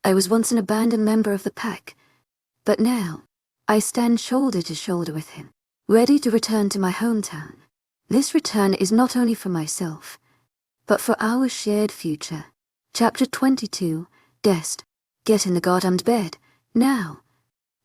I was once an abandoned member of the pack, but now, I stand shoulder to shoulder with him, ready to return to my hometown. This return is not only for myself, but for our shared future. Chapter 22, Dest. Get in the goddamned bed, now.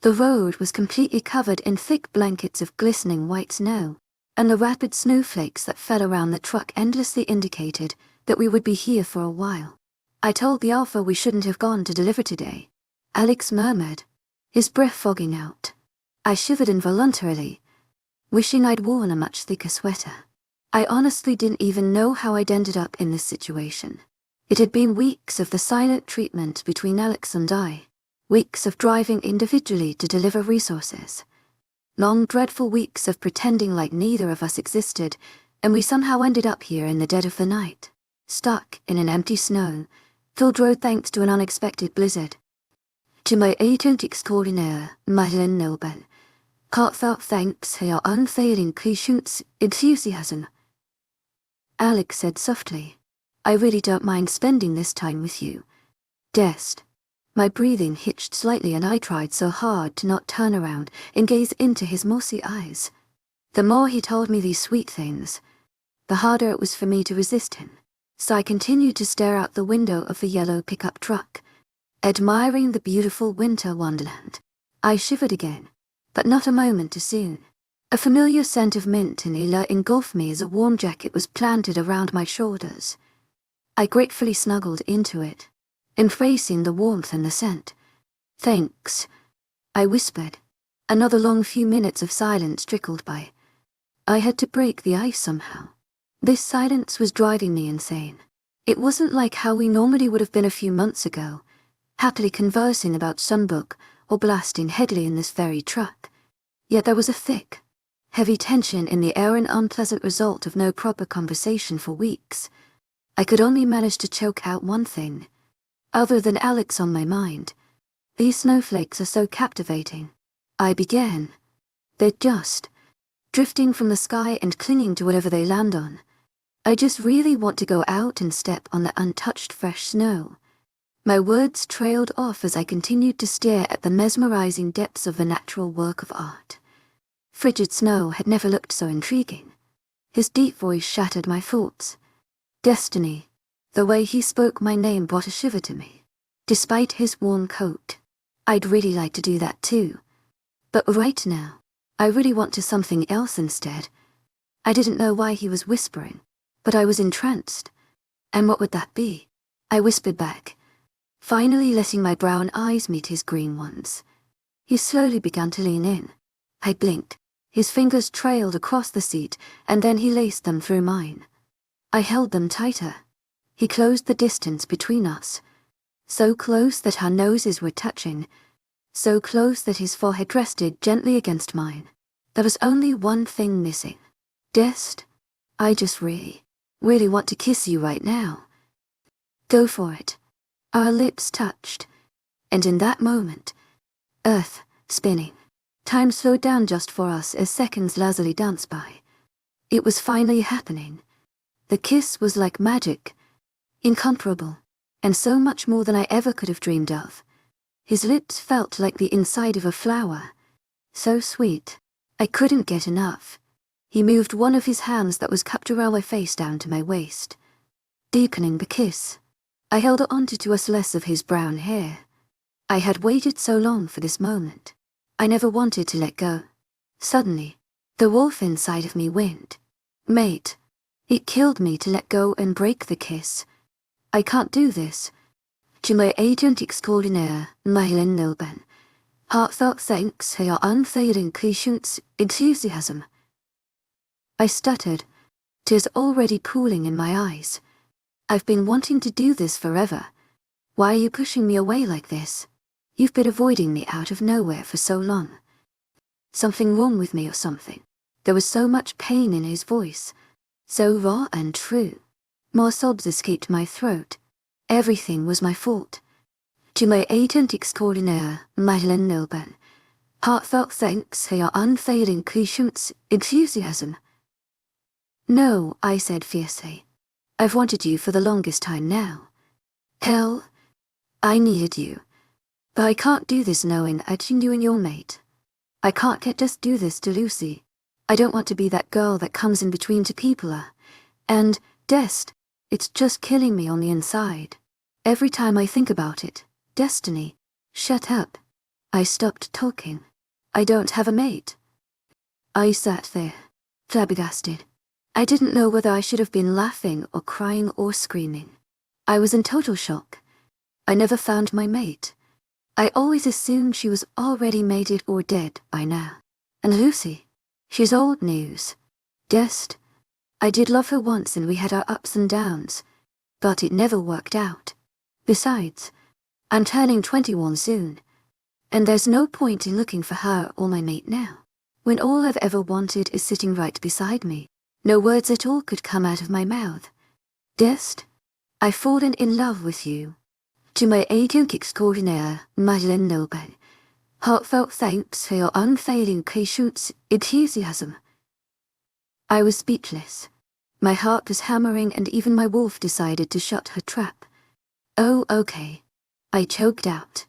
The road was completely covered in thick blankets of glistening white snow, and the rapid snowflakes that fell around the truck endlessly indicated that we would be here for a while. I told the Alpha we shouldn't have gone to deliver today, Alex murmured, his breath fogging out. I shivered involuntarily, wishing I'd worn a much thicker sweater. I honestly didn't even know how I'd ended up in this situation. It had been weeks of the silent treatment between Alex and I, weeks of driving individually to deliver resources. Long, dreadful weeks of pretending like neither of us existed, and we somehow ended up here in the dead of the night, stuck in an empty snow-filled road thanks to an unexpected blizzard. To my agent extraordinaire, Madeleine Nobel, heartfelt thanks for your unfailing patience, enthusiasm. Alex said softly, I really don't mind spending this time with you. Dest. My breathing hitched slightly and I tried so hard to not turn around and gaze into his mossy eyes. The more he told me these sweet things, the harder it was for me to resist him. So I continued to stare out the window of the yellow pickup truck, admiring the beautiful winter wonderland. I shivered again, but not a moment too soon. A familiar scent of mint and Ela engulfed me as a warm jacket was planted around my shoulders. I gratefully snuggled into it, embracing the warmth and the scent. Thanks, I whispered. Another long few minutes of silence trickled by. I had to break the ice somehow. This silence was driving me insane. It wasn't like how we normally would have been a few months ago, happily conversing about Sunbook or blasting Headley in this very truck. Yet there was a thick, heavy tension in the air, an unpleasant result of no proper conversation for weeks. I could only manage to choke out one thing. Other than Alex on my mind, these snowflakes are so captivating. I began. They're just drifting from the sky and clinging to whatever they land on. I just really want to go out and step on the untouched fresh snow. My words trailed off as I continued to stare at the mesmerizing depths of the natural work of art. Frigid snow had never looked so intriguing. His deep voice shattered my thoughts. Destiny. The way he spoke my name brought a shiver to me. Despite his warm coat, I'd really like to do that too. But right now, I really want to something else instead. I didn't know why he was whispering, but I was entranced. And what would that be? I whispered back, finally letting my brown eyes meet his green ones. He slowly began to lean in. I blinked. His fingers trailed across the seat, and then he laced them through mine. I held them tighter. He closed the distance between us, so close that our noses were touching, so close that his forehead rested gently against mine. There was only one thing missing. Dest, I just really want to kiss you right now. Go for it. Our lips touched, and in that moment, Earth spinning. Time slowed down just for us as seconds lazily danced by. It was finally happening. The kiss was like magic, incomparable, and so much more than I ever could have dreamed of. His lips felt like the inside of a flower, so sweet, I couldn't get enough. He moved one of his hands that was cupped around my face down to my waist, deepening the kiss. I held onto to us less of his brown hair. I had waited so long for this moment. I never wanted to let go. Suddenly, the wolf inside of me whined. Mate, it killed me to let go and break the kiss. I can't do this. To my agent extraordinaire, Madeleine Nobel, heartfelt thanks for your unfailing patience, enthusiasm. I stuttered, tears already pooling in my eyes. I've been wanting to do this forever. Why are you pushing me away like this? You've been avoiding me out of nowhere for so long. Something wrong with me or something? There was so much pain in his voice, so raw and true. More sobs escaped my throat. Everything was my fault. To my agent extraordinaire, Madeleine Nobel, heartfelt thanks for your unfailing patience, enthusiasm. No, I said fiercely. I've wanted you for the longest time now. Hell, I needed you. But I can't do this knowing that you and your mate. I can't just do this to Lucy. I don't want to be that girl that comes in between two people. And, Dest, it's just killing me on the inside. Every time I think about it, Destiny, shut up. I stopped talking. I don't have a mate. I sat there, flabbergasted. I didn't know whether I should have been laughing or crying or screaming. I was in total shock. I never found my mate. I always assumed she was already mated or dead by now. And Lucy, she's old news. Dest, I did love her once and we had our ups and downs, but it never worked out. Besides, I'm turning 21 soon, and there's no point in looking for her or my mate now, when all I've ever wanted is sitting right beside me. No words at all could come out of my mouth. Dest, I've fallen in love with you. To my agent extraordinaire, Madeleine Noble, heartfelt thanks for your unfailing patience, enthusiasm. I was speechless. My heart was hammering and even my wolf decided to shut her trap. Oh, okay. I choked out.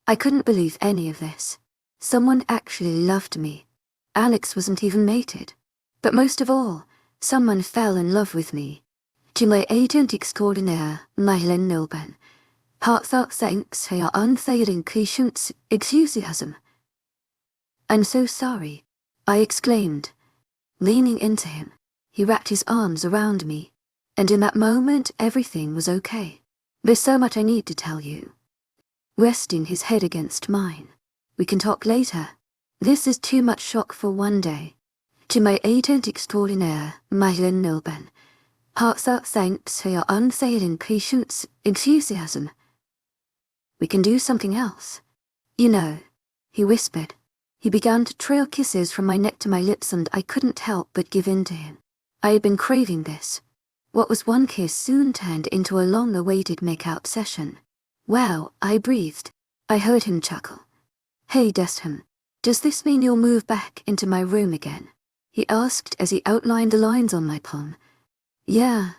I couldn't believe any of this. Someone actually loved me. Alex wasn't even mated. But most of all, someone fell in love with me. To my agent extraordinaire, Madeleine Noble, heartfelt thanks for your unfailing patience, enthusiasm. I'm so sorry, I exclaimed. Leaning into him, he wrapped his arms around me, and in that moment everything was okay. There's so much I need to tell you. Resting his head against mine. We can talk later. This is too much shock for one day. To my agent extraordinaire, Madeleine Noble, heartfelt thanks for your unfailing patience, enthusiasm. We can do something else. You know, he whispered. He began to trail kisses from my neck to my lips and I couldn't help but give in to him. I had been craving this. What was one kiss soon turned into a long-awaited make-out session. Wow, I breathed. I heard him chuckle. Hey Destham, does this mean you'll move back into my room again? He asked as he outlined the lines on my palm. Yeah,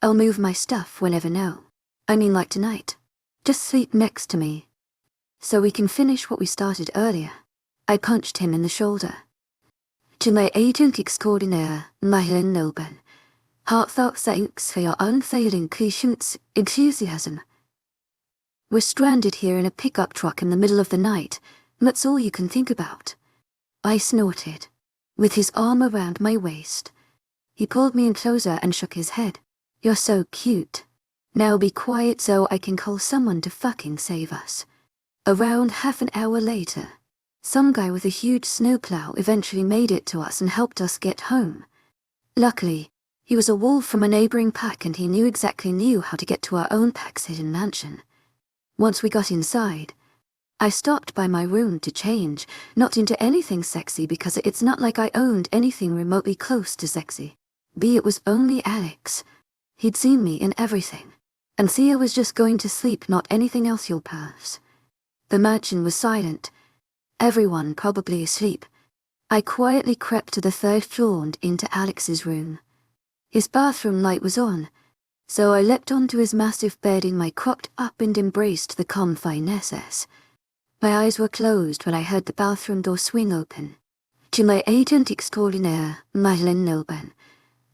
I'll move my stuff whenever now. I mean like tonight. Just sleep next to me. So we can finish what we started earlier. I punched him in the shoulder. To my agent extraordinaire, Madeleine Noble, heartfelt thanks for your unfailing patience, enthusiasm. We're stranded here in a pickup truck in the middle of the night, and that's all you can think about. I snorted, with his arm around my waist. He pulled me in closer and shook his head. You're so cute. Now be quiet so I can call someone to fucking save us. Around half an hour later, some guy with a huge snowplow eventually made it to us and helped us get home. Luckily, he was a wolf from a neighboring pack and he knew how to get to our own pack's hidden mansion. Once we got inside, I stopped by my room to change, not into anything sexy because it's not like I owned anything remotely close to sexy. It was only Alex. He'd seen me in everything. And Thea was just going to sleep, not anything else you'll pass. The mansion was silent. Everyone probably asleep. I quietly crept to the 3rd floor and into Alex's room. His bathroom light was on, so I leapt onto his massive bed in my cropped up and embraced the calm finesses. My eyes were closed when I heard the bathroom door swing open. To my agent extraordinaire, Madeleine Noble,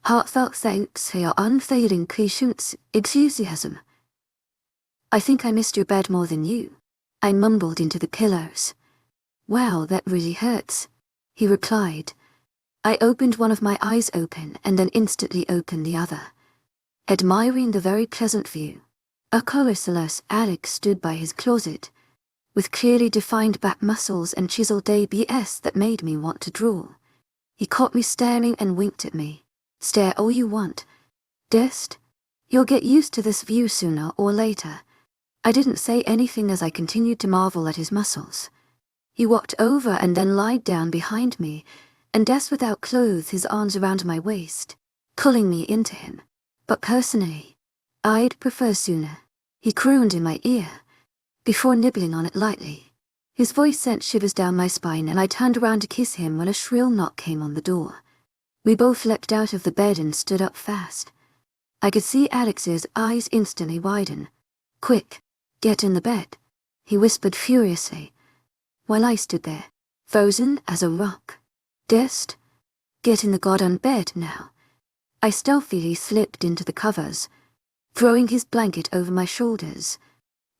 heartfelt thanks for your unfailing patience, enthusiasm. I think I missed your bed more than you. I mumbled into the pillows. Wow, that really hurts, he replied. I opened one of my eyes open and then instantly opened the other, admiring the very pleasant view. A colorless Alex stood by his closet, with clearly defined back muscles and chiseled ABS that made me want to drool. He caught me staring and winked at me. Stare all you want. Dest, you'll get used to this view sooner or later. I didn't say anything as I continued to marvel at his muscles. He walked over and then lied down behind me, and Des without clothes, his arms around my waist, pulling me into him. But personally, I'd prefer sooner. He crooned in my ear, before nibbling on it lightly. His voice sent shivers down my spine and I turned around to kiss him when a shrill knock came on the door. We both leapt out of the bed and stood up fast. I could see Alex's eyes instantly widen. Quick, get in the bed. he whispered furiously, while I stood there, frozen as a rock. Dest, get in the goddamn bed now. I stealthily slipped into the covers, throwing his blanket over my shoulders,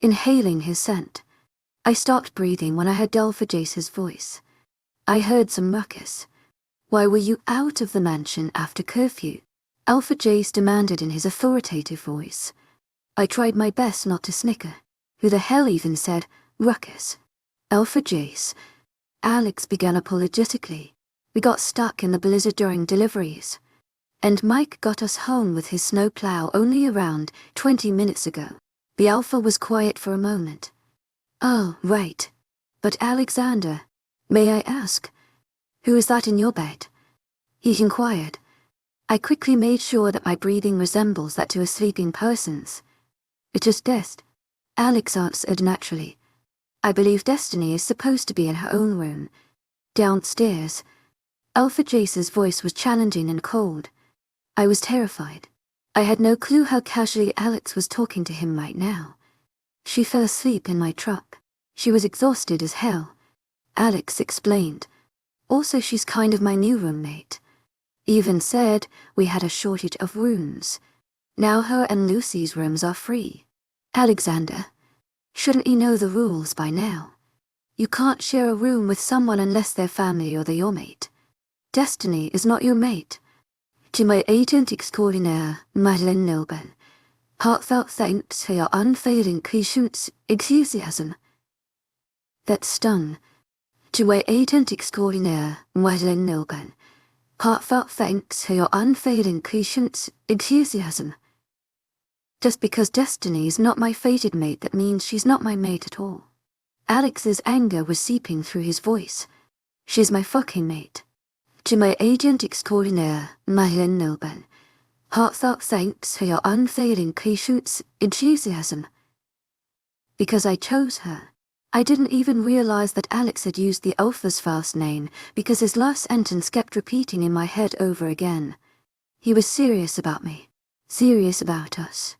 inhaling his scent. I stopped breathing when I heard Alpha Jace's voice. I heard some ruckus. Why were you out of the mansion after curfew? Alpha Jace demanded in his authoritative voice. I tried my best not to snicker. Who the hell even said, ruckus? Alpha Jace. Alex began apologetically. We got stuck in the blizzard during deliveries. And Mike got us home with his snowplow only around 20 minutes ago. The Alpha was quiet for a moment. Oh, right. But Alexander, may I ask, who is that in your bed? He inquired. I quickly made sure that my breathing resembles that to a sleeping person's. It's just Dest. Alex answered naturally. I believe Destiny is supposed to be in her own room. Downstairs. Alpha Jace's voice was challenging and cold. I was terrified. I had no clue how casually Alex was talking to him right now. She fell asleep in my truck. She was exhausted as hell. Alex explained. Also, she's kind of my new roommate. Even said we had a shortage of rooms. Now her and Lucy's rooms are free. Alexander, shouldn't you know the rules by now? You can't share a room with someone unless they're family or they're your mate. Destiny is not your mate. To my agent extraordinaire, Madeleine Noble, heartfelt thanks for your unfailing patience, enthusiasm. That stung. To my agent extraordinaire, Madeleine Noble, heartfelt thanks for your unfailing patience, enthusiasm. Just because Destiny is not my fated mate, that means she's not my mate at all. Alex's anger was seeping through his voice. She's my fucking mate. To my agent extraordinaire, Madeleine Noble, heartfelt thanks for your unfailing patience, enthusiasm. Because I chose her. I didn't even realize that Alex had used the Alpha's first name because his last sentence kept repeating in my head over again. He was serious about me. Serious about us.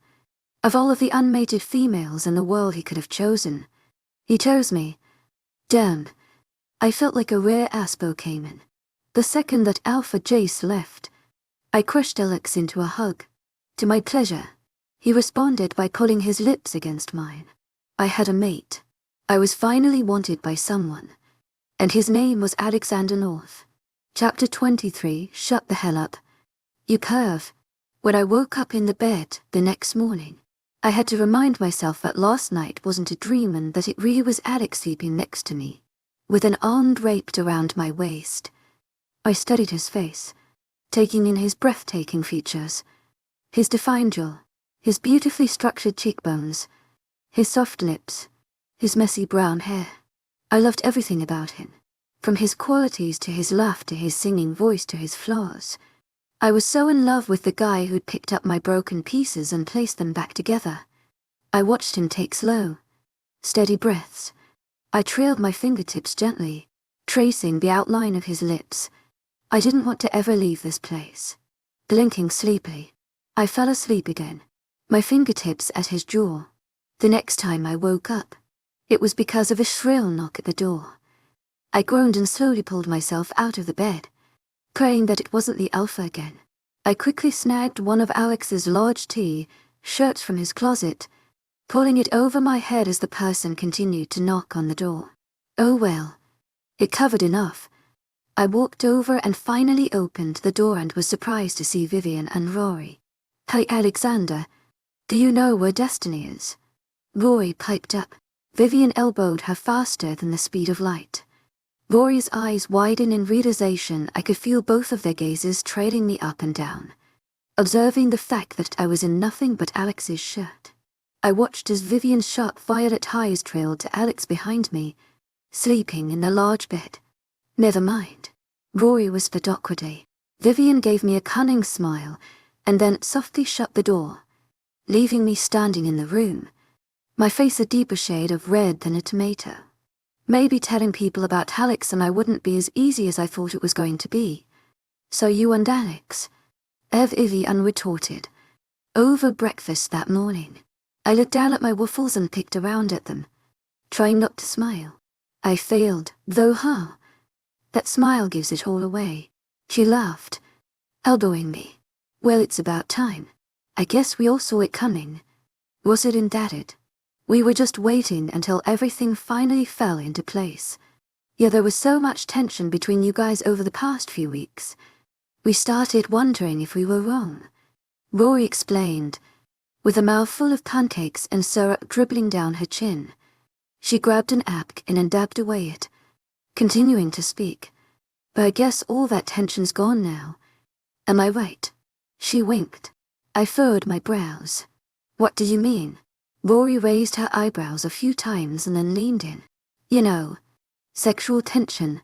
Of all of the unmated females in the world he could have chosen, he chose me. Damn. I felt like a rare Aspo came in. The second that Alpha Jace left, I crushed Alex into a hug. To my pleasure, he responded by pulling his lips against mine. I had a mate. I was finally wanted by someone. And his name was Alexander North. Chapter 23, Shut the hell up. You curve. When I woke up in the bed the next morning, I had to remind myself that last night wasn't a dream and that it really was Alex sleeping next to me, with an arm draped around my waist. I studied his face, taking in his breathtaking features, his defined jaw, his beautifully structured cheekbones, his soft lips, his messy brown hair. I loved everything about him, from his qualities to his laugh to his singing voice to his flaws. I was so in love with the guy who'd picked up my broken pieces and placed them back together. I watched him take slow, steady breaths. I trailed my fingertips gently, tracing the outline of his lips. I didn't want to ever leave this place. Blinking sleepily, I fell asleep again, my fingertips at his jaw. The next time I woke up, it was because of a shrill knock at the door. I groaned and slowly pulled myself out of the bed, praying that it wasn't the Alpha again. I quickly snagged one of Alex's large T-shirts from his closet, pulling it over my head as the person continued to knock on the door. Oh well, it covered enough. I walked over and finally opened the door and was surprised to see Vivian and Rory. Hey Alexander, do you know where Destiny is? Rory piped up. Vivian elbowed her faster than the speed of light. Rory's eyes widened in realization. I could feel both of their gazes trailing me up and down, observing the fact that I was in nothing but Alex's shirt. I watched as Vivian's sharp violet eyes trailed to Alex behind me, sleeping in the large bed. Never mind, Rory whispered awkwardly. Vivian gave me a cunning smile, and then softly shut the door, leaving me standing in the room, my face a deeper shade of red than a tomato. Maybe telling people about Alex and I wouldn't be as easy as I thought it was going to be. So you and Alex? Vivian retorted. Over breakfast that morning, I looked down at my waffles and picked around at them. trying not to smile. I failed, though, huh? That smile gives it all away. She laughed, elbowing me. Well, it's about time. I guess we all saw it coming. Was it indebted? We were just waiting until everything finally fell into place. Yeah, there was so much tension between you guys over the past few weeks. We started wondering if we were wrong. Rory explained, with a mouthful of pancakes and syrup dribbling down her chin. She grabbed an napkin and dabbed away it, continuing to speak. But I guess all that tension's gone now. Am I right? She winked. I furrowed my brows. What do you mean? Rory raised her eyebrows a few times and then leaned in. You know, sexual tension.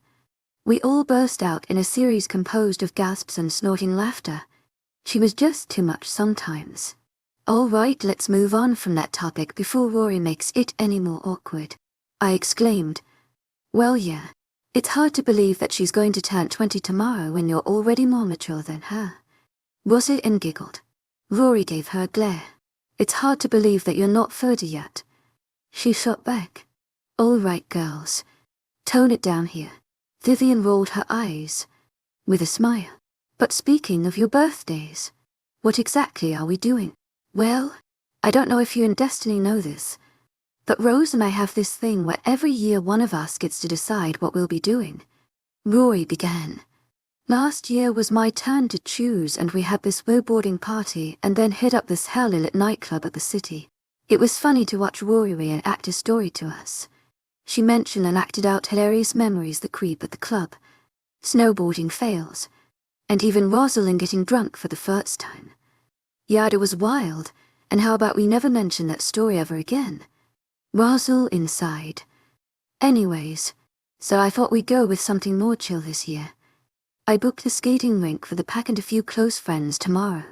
We all burst out in a series composed of gasps and snorting laughter. She was just too much sometimes. All right, let's move on from that topic before Rory makes it any more awkward, I exclaimed. Well, yeah. It's hard to believe that she's going to turn 20 tomorrow when you're already more mature than her. Rosie giggled. Rory gave her a glare. It's hard to believe that you're not 30 yet. She shot back. All right, girls. Tone it down here. Vivian rolled her eyes, with a smile. But speaking of your birthdays, what exactly are we doing? Well, I don't know if you and Destiny know this, but Rose and I have this thing where every year one of us gets to decide what we'll be doing. Rory began. Last year was my turn to choose, and we had this snowboarding party and then hit up this hell-lit nightclub at the city. It was funny to watch Rory reenact a story to us. She mentioned and acted out hilarious memories that creep at the club, snowboarding fails, and even Rosalind getting drunk for the first time. Yeah, it was wild, and how about we never mention that story ever again? Rosalind sighed. Anyways, so I thought we'd go with something more chill this year. I booked the skating rink for the pack and a few close friends tomorrow,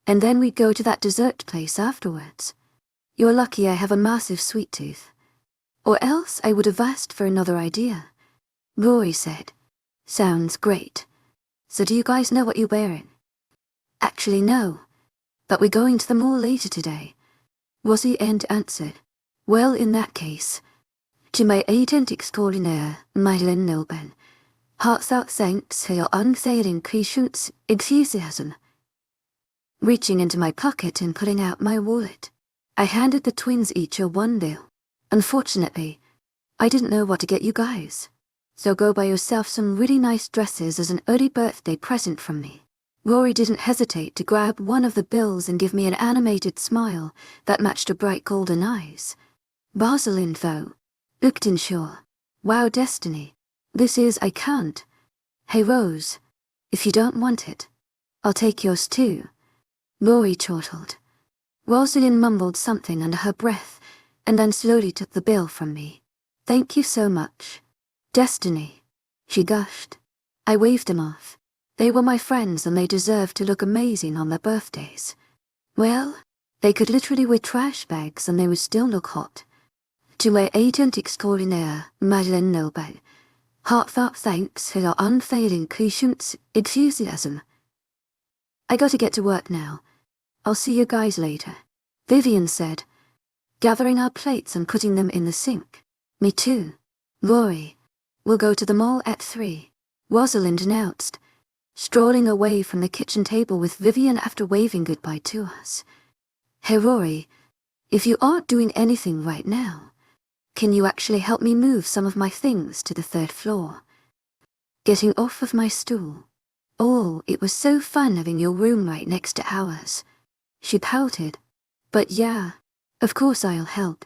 and then we'd go to that dessert place afterwards. You're lucky I have a massive sweet tooth. Or else I would have asked for another idea. Rory said. Sounds great. So do you guys know what you're wearing? Actually, no. But we're going to the mall later today. Rosie answered. Well, in that case, to my agent extraordinaire, Madeleine Nilben, heartfelt thanks for your unfailing patience, enthusiasm. Reaching into my pocket and pulling out my wallet, I handed the twins each a $1. Unfortunately, I didn't know what to get you guys, so go buy yourself some really nice dresses as an early birthday present from me. Rory didn't hesitate to grab one of the bills and give me an animated smile that matched her bright golden eyes. Rosalind, though, looked unsure. Wow, Destiny. This is I can't. Hey, Rose, if you don't want it, I'll take yours too. Rory chortled. Rosalind mumbled something under her breath and then slowly took the bill from me. Thank you so much. Destiny, she gushed. I waved them off. They were my friends and they deserved to look amazing on their birthdays. Well, they could literally wear trash bags and they would still look hot. To my agent extraordinaire, Madeleine Nilben, heartfelt thanks for your unfailing patience, enthusiasm. I gotta get to work now. I'll see you guys later, Vivian said, gathering our plates and putting them in the sink. Me too. Rory, we'll go to the mall at 3, Rosalind announced, strolling away from the kitchen table with Vivian after waving goodbye to us. Hey Rory, if you aren't doing anything right now, can you actually help me move some of my things to the 3rd floor? Getting off of my stool. Oh, it was so fun having your room right next to ours. She pouted. But yeah, of course I'll help.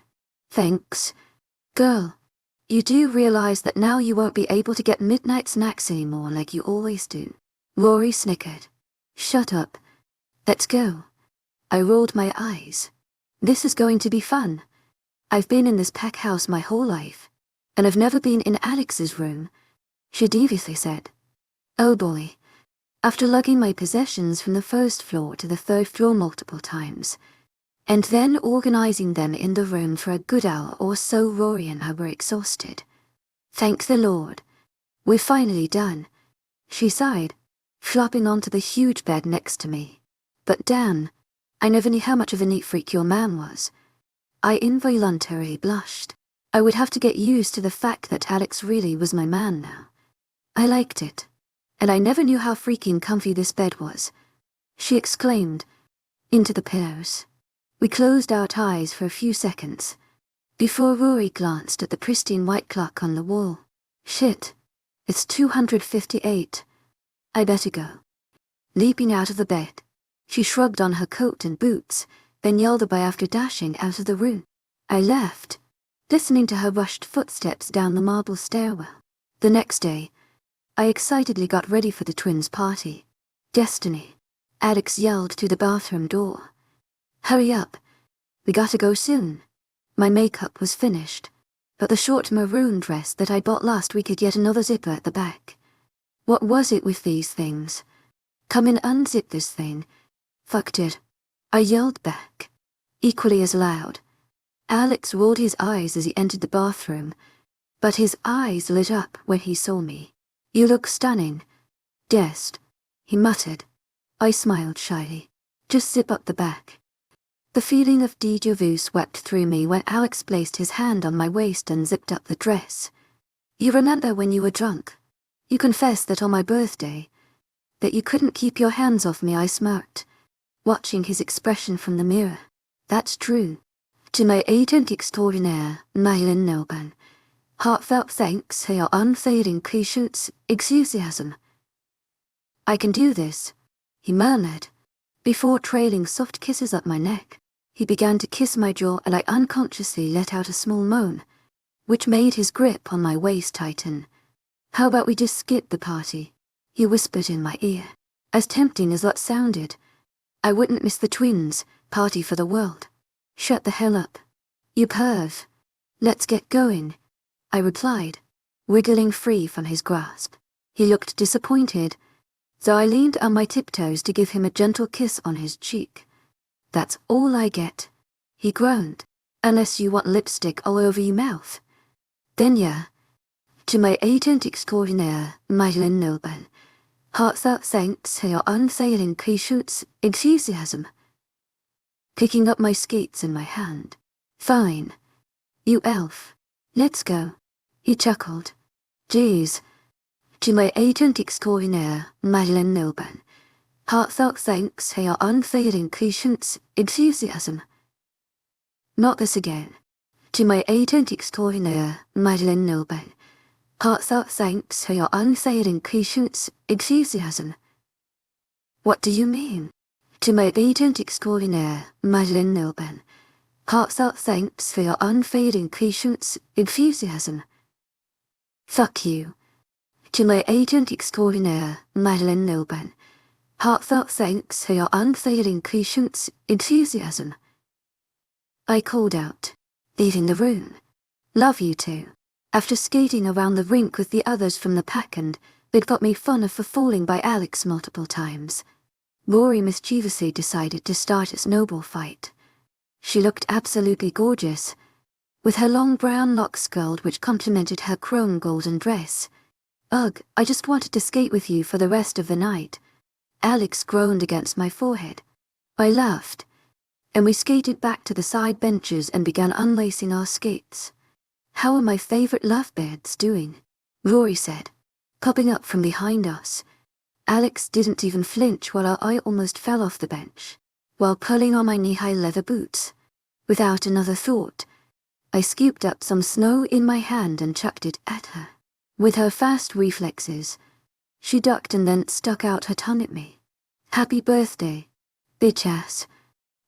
Thanks. Girl, you do realize that now you won't be able to get midnight snacks anymore like you always do. Rory snickered. Shut up. Let's go. I rolled my eyes. This is going to be fun. I've been in this pack house my whole life, and I've never been in Alex's room, she deviously said. Oh boy. After lugging my possessions from the 1st floor to the 3rd floor multiple times, and then organizing them in the room for a good hour or so, Rory and I were exhausted. Thank the Lord. We're finally done, she sighed, flopping onto the huge bed next to me. But damn, I never knew how much of a neat freak your man was. I involuntarily blushed. I would have to get used to the fact that Alex really was my man now. I liked it, and I never knew how freaking comfy this bed was, she exclaimed, into the pillows. We closed our eyes for a few seconds, before Rory glanced at the pristine white clock on the wall. Shit, it's 2:58. I better go. Leaping out of the bed, she shrugged on her coat and boots, then yelled by after dashing out of the room. I left, listening to her rushed footsteps down the marble stairwell. The next day, I excitedly got ready for the twins' party. Destiny, Alex yelled through the bathroom door. Hurry up, we gotta go soon. My makeup was finished, but the short maroon dress that I bought last week had yet another zipper at the back. What was it with these things? Come and unzip this thing. Fucked it, I yelled back, equally as loud. Alex rolled his eyes as he entered the bathroom, but his eyes lit up when he saw me. You look stunning, Dest, he muttered. I smiled shyly. Just zip up the back. The feeling of déjà vu swept through me when Alex placed his hand on my waist and zipped up the dress. You remember when you were drunk? You confessed that on my birthday, that you couldn't keep your hands off me, I smirked, watching his expression from the mirror. That's true. To my agent extraordinaire, Marilyn Nelban, heartfelt thanks for your unfading patience, enthusiasm. I can do this, he murmured, before trailing soft kisses up my neck. He began to kiss my jaw and I unconsciously let out a small moan, which made his grip on my waist tighten. How about we just skip the party? He whispered in my ear. As tempting as that sounded, I wouldn't miss the twins' party for the world. Shut the hell up, you perv. Let's get going, I replied, wiggling free from his grasp. He looked disappointed, so I leaned on my tiptoes to give him a gentle kiss on his cheek. That's all I get, he groaned, unless you want lipstick all over your mouth. Then yeah. To my agent extraordinaire, Marilyn Nelban, heartfelt thanks for your unfailing patience, enthusiasm. Picking up my skates in my hand. Fine. You elf. Let's go. He chuckled. Jeez. To my agent extraordinaire, Marilyn Nelban, heartfelt thanks for your unfailing patience, enthusiasm. Not this again. To my agent extraordinaire, Marilyn Nelban, heartfelt thanks for your unfailing patience, enthusiasm. What do you mean? To my agent extraordinaire, Marilyn Nelban, heartfelt thanks for your unfailing patience, enthusiasm. Fuck you. To my agent extraordinaire, Marilyn Nelban, heartfelt thanks for your unfailing patience, enthusiasm. I called out, leaving the room. Love you too. After skating around the rink with the others from the pack and they'd got me fun for falling by Alex multiple times, Rory mischievously decided to start a snowball fight. She looked absolutely gorgeous, with her long brown locks curled which complemented her chrome golden dress. Ugh, I just wanted to skate with you for the rest of the night. Alex groaned against my forehead. I laughed, and we skated back to the side benches and began unlacing our skates. How are my favorite lovebirds doing? Rory said, popping up from behind us. Alex didn't even flinch while I almost fell off the bench, while pulling on my knee-high leather boots. Without another thought, I scooped up some snow in my hand and chucked it at her. With her fast reflexes, she ducked and then stuck out her tongue at me. Happy birthday, bitch ass,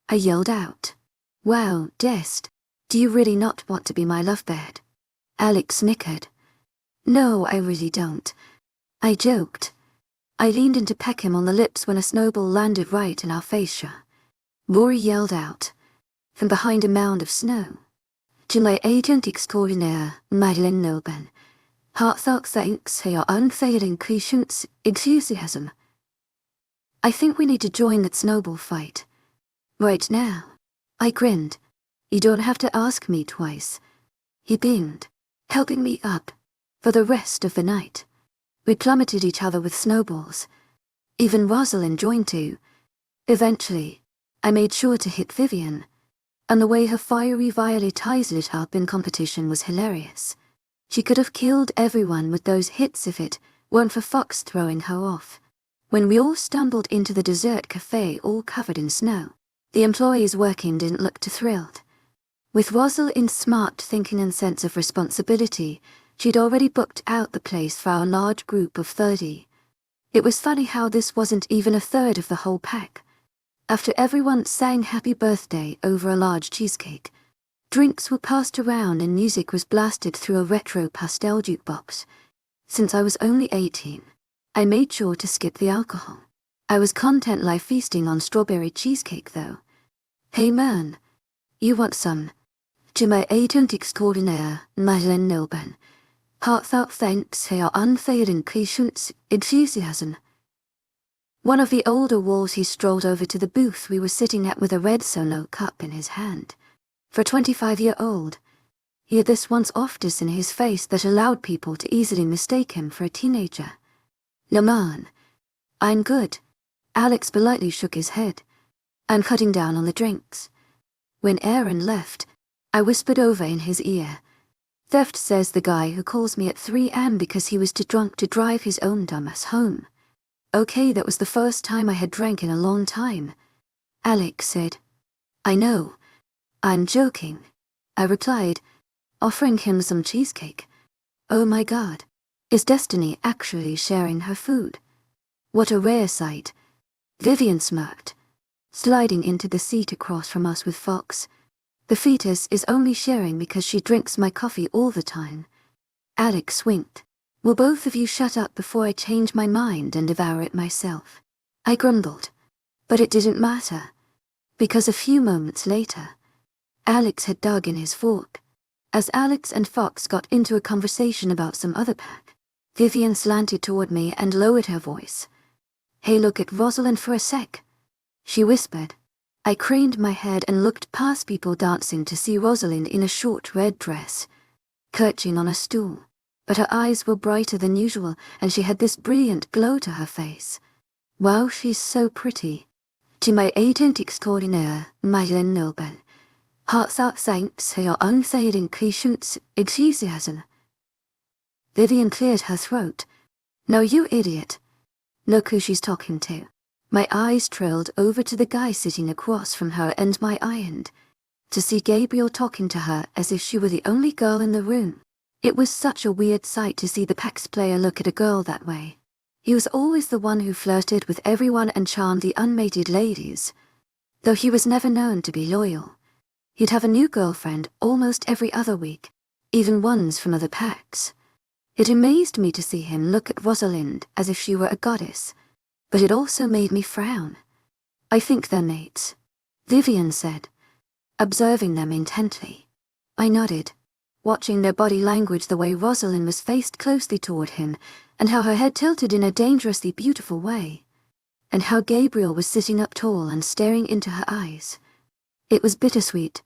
I yelled out. Wow, Dest, do you really not want to be my lovebird? Alex snickered. No, I really don't, I joked. I leaned in to peck him on the lips when a snowball landed right in our fascia. Rory yelled out, from behind a mound of snow. To my agent extraordinaire, Marilyn Nelban, heartfelt thanks for your unfailing patience, enthusiasm. I think we need to join that snowball fight. Right now. I grinned. You don't have to ask me twice. He beamed, helping me up, for the rest of the night. We plummeted each other with snowballs. Even Rosalind joined too. Eventually, I made sure to hit Vivian. And the way her fiery violet eyes lit up in competition was hilarious. She could have killed everyone with those hits if it weren't for Fox throwing her off. When we all stumbled into the dessert cafe all covered in snow, the employees working didn't look too thrilled. With Rosalind's smart thinking and sense of responsibility, she'd already booked out the place for our large group of 30. It was funny how this wasn't even a third of the whole pack. After everyone sang happy birthday over a large cheesecake, drinks were passed around and music was blasted through a retro pastel jukebox. Since I was only 18, I made sure to skip the alcohol. I was content live feasting on strawberry cheesecake though. Hey man, you want some? To my agent extraordinaire, Madeleine Nilben. Heartfelt thanks for your unfailing patience, enthusiasm. One of the older Wolves, he strolled over to the booth we were sitting at with a red solo cup in his hand. For a 25-year-old, he had this once-offness in his face that allowed people to easily mistake him for a teenager. Le man, I'm good. Alex politely shook his head. I'm cutting down on the drinks. When Aaron left, I whispered over in his ear. Theft says the guy who calls me at 3 a.m. because he was too drunk to drive his own dumbass home. Okay, that was the first time I had drank in a long time. Alex said. I know. I'm joking. I replied, offering him some cheesecake. Oh my god. Is Destiny actually sharing her food? What a rare sight. Vivian smirked, sliding into the seat across from us with Fox. The fetus is only sharing because she drinks my coffee all the time. Alex winked. Will both of you shut up before I change my mind and devour it myself? I grumbled. But it didn't matter. Because a few moments later, Alex had dug in his fork. As Alex and Fox got into a conversation about some other pack, Vivian slanted toward me and lowered her voice. Hey, look at Rosalind for a sec. She whispered. I craned my head and looked past people dancing to see Rosalind in a short red dress, perching on a stool. But her eyes were brighter than usual, and she had this brilliant glow to her face. Wow, she's so pretty. To my agent extraordinaire, Madeleine Nilben. Heartfelt thanks for your unfailing patience, enthusiasm. Vivian cleared her throat. No, you idiot. Look who she's talking to. My eyes trailed over to the guy sitting across from her and my end, to see Gabriel talking to her as if she were the only girl in the room. It was such a weird sight to see the PAX player look at a girl that way. He was always the one who flirted with everyone and charmed the unmated ladies. Though he was never known to be loyal. He'd have a new girlfriend almost every other week, even ones from other PAX. It amazed me to see him look at Rosalind as if she were a goddess, but it also made me frown. I think they're mates, Vivian said, observing them intently. I nodded, watching their body language the way Rosalind was faced closely toward him, and how her head tilted in a dangerously beautiful way, and how Gabriel was sitting up tall and staring into her eyes. It was bittersweet,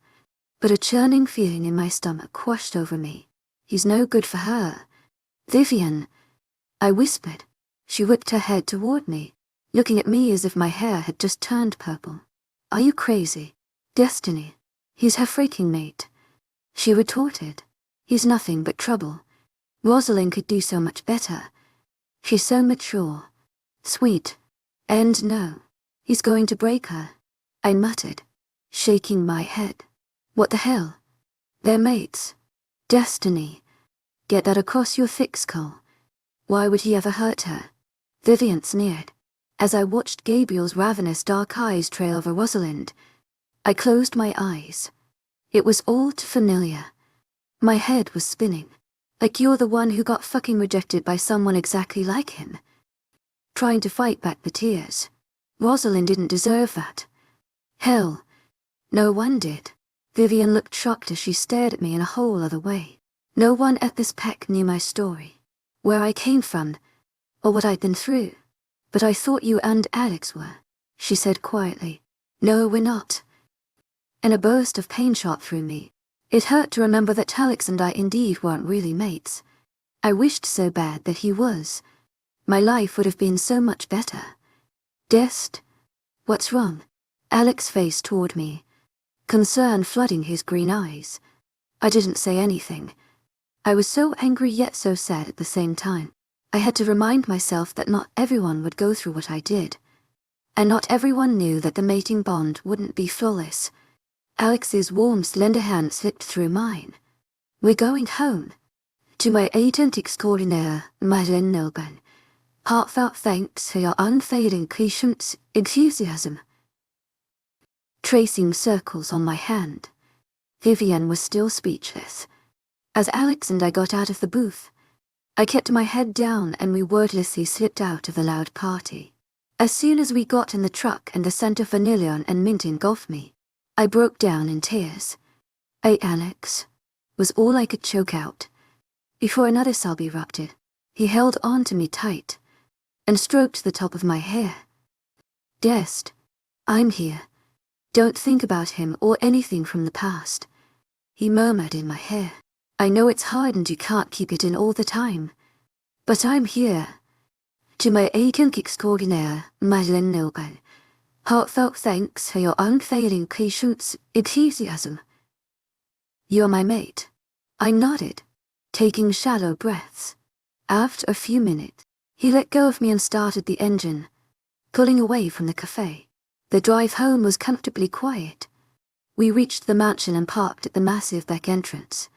but a churning feeling in my stomach washed over me. He's no good for her. Vivian, I whispered. She whipped her head toward me, looking at me as if my hair had just turned purple. Are you crazy? Destiny. He's her freaking mate. She retorted. He's nothing but trouble. Rosalind could do so much better. She's so mature, sweet, and no, he's going to break her. I muttered, shaking my head. What the hell? They're mates. Destiny. Get that across your thick skull. Why would he ever hurt her? Vivian sneered. As I watched Gabriel's ravenous dark eyes trail over Rosalind, I closed my eyes. It was all too familiar. My head was spinning. Like you're the one who got fucking rejected by someone exactly like him. Trying to fight back the tears. Rosalind didn't deserve that. Hell, no one did. Vivian looked shocked as she stared at me in a whole other way. No one at this pack knew my story, where I came from, or what I'd been through. But I thought you and Alex were, she said quietly. No, we're not. And a burst of pain shot through me. It hurt to remember that Alex and I indeed weren't really mates. I wished so bad that he was. My life would have been so much better. What's wrong? Alex faced toward me. concern flooding his green eyes. I didn't say anything. I was so angry yet so sad at the same time. I had to remind myself that not everyone would go through what I did. And not everyone knew that the mating bond wouldn't be flawless. Alex's warm, slender hand slipped through mine. We're going home. To my agent extraordinaire, Madeleine Nelban. Heartfelt thanks for your unfailing patience, enthusiasm. Tracing circles on my hand. Vivian was still speechless. As Alex and I got out of the booth, I kept my head down and we wordlessly slipped out of the loud party. As soon as we got in the truck and the scent of vanilla and mint engulfed me, I broke down in tears. Alex," was all I could choke out. Before another sob erupted, he held on to me tight and stroked the top of my hair. "Dest, I'm here. Don't think about him or anything from the past," he murmured in my hair. "I know it's hard and you can't keep it in all the time, but I'm here. To my agent extraordinaire, Madeleine Nelban. Heartfelt thanks for your unfailing patience, enthusiasm." "You're my mate." I nodded, taking shallow breaths. After a few minutes, he let go of me and started the engine, pulling away from the cafe. The drive home was comfortably quiet. We reached the mansion and parked at the massive back entrance.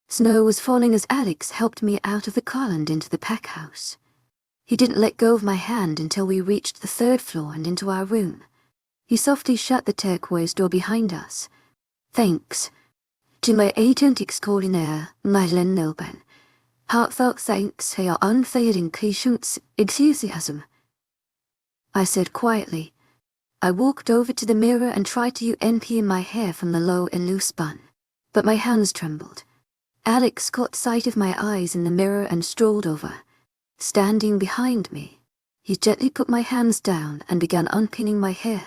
Snow was falling as Alex helped me out of the car and into the pack house. He didn't let go of my hand until we reached the 3rd floor and into our room. He softly shut the turquoise door behind us. "Thanks. To my agent extraordinaire, Madeleine Nelban. Heartfelt thanks for your unfailing patience, enthusiasm," I said quietly. I walked over to the mirror and tried to unpin my hair from the low and loose bun, but my hands trembled. Alex caught sight of my eyes in the mirror and strolled over. Standing behind me, he gently put my hands down and began unpinning my hair,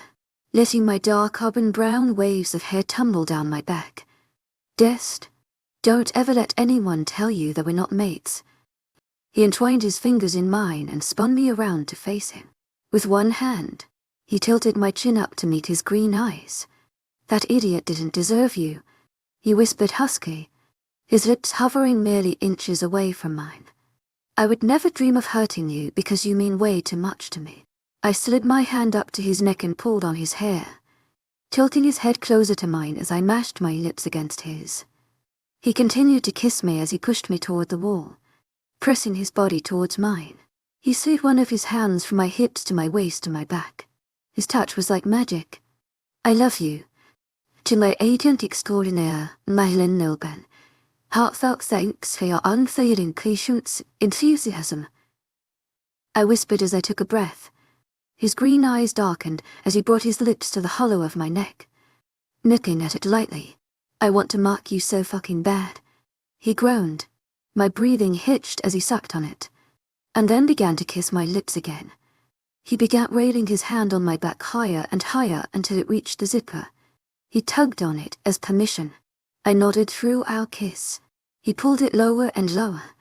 letting my dark auburn brown waves of hair tumble down my back. "Dest, don't ever let anyone tell you that we're not mates." He entwined his fingers in mine and spun me around to face him. With one hand, he tilted my chin up to meet his green eyes. "That idiot didn't deserve you," he whispered husky, his lips hovering merely inches away from mine. "I would never dream of hurting you because you mean way too much to me." I slid my hand up to his neck and pulled on his hair, tilting his head closer to mine as I mashed my lips against his. He continued to kiss me as he pushed me toward the wall, pressing his body towards mine. He slid one of his hands from my hips to my waist and my back. His touch was like magic. "I love you. To my agent extraordinaire, Madeleine Nelban. Heartfelt thanks for your unfailing patience, enthusiasm," I whispered as I took a breath. His green eyes darkened as he brought his lips to the hollow of my neck, nicking at it lightly. "I want to mark you so fucking bad," he groaned. My breathing hitched as he sucked on it, and then began to kiss my lips again. He began railing his hand on my back higher and higher until it reached the zipper. He tugged on it as permission. I nodded through our kiss. He pulled it lower and lower,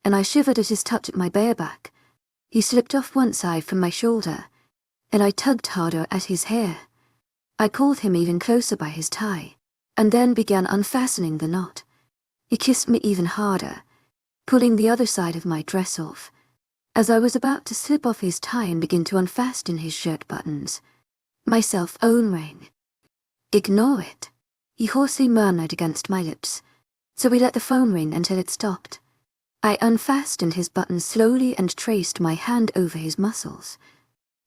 and I shivered at his touch at my bare back. He slipped off one side from my shoulder, and I tugged harder at his hair. I pulled him even closer by his tie, and then began unfastening the knot. He kissed me even harder, pulling the other side of my dress off. As I was about to slip off his tie and begin to unfasten his shirt buttons, my cell-phone rang. "Ignore it," he hoarsely murmured against my lips, so we let the phone ring until it stopped. I unfastened his buttons slowly and traced my hand over his muscles.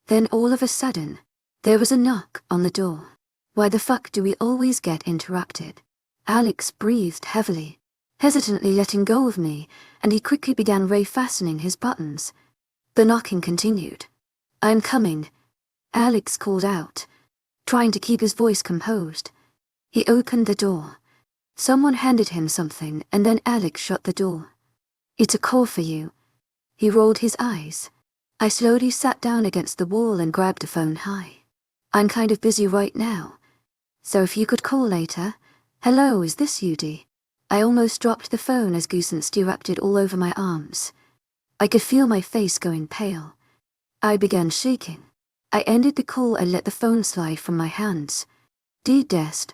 Then all of a sudden, there was a knock on the door. Why the fuck do we always get interrupted? Alex breathed heavily, hesitantly letting go of me, and he quickly began refastening his buttons. The knocking continued. "I'm coming," Alex called out, trying to keep his voice composed. He opened the door. Someone handed him something, and then Alex shut the door. "It's a call for you." He rolled his eyes. I slowly sat down against the wall and grabbed the phone high. "I'm kind of busy right now, so if you could call later." "Hello, is this Judy?" I almost dropped the phone as goosebumps erupted all over my arms. I could feel my face going pale. I began shaking. I ended the call and let the phone slide from my hands. "Dest,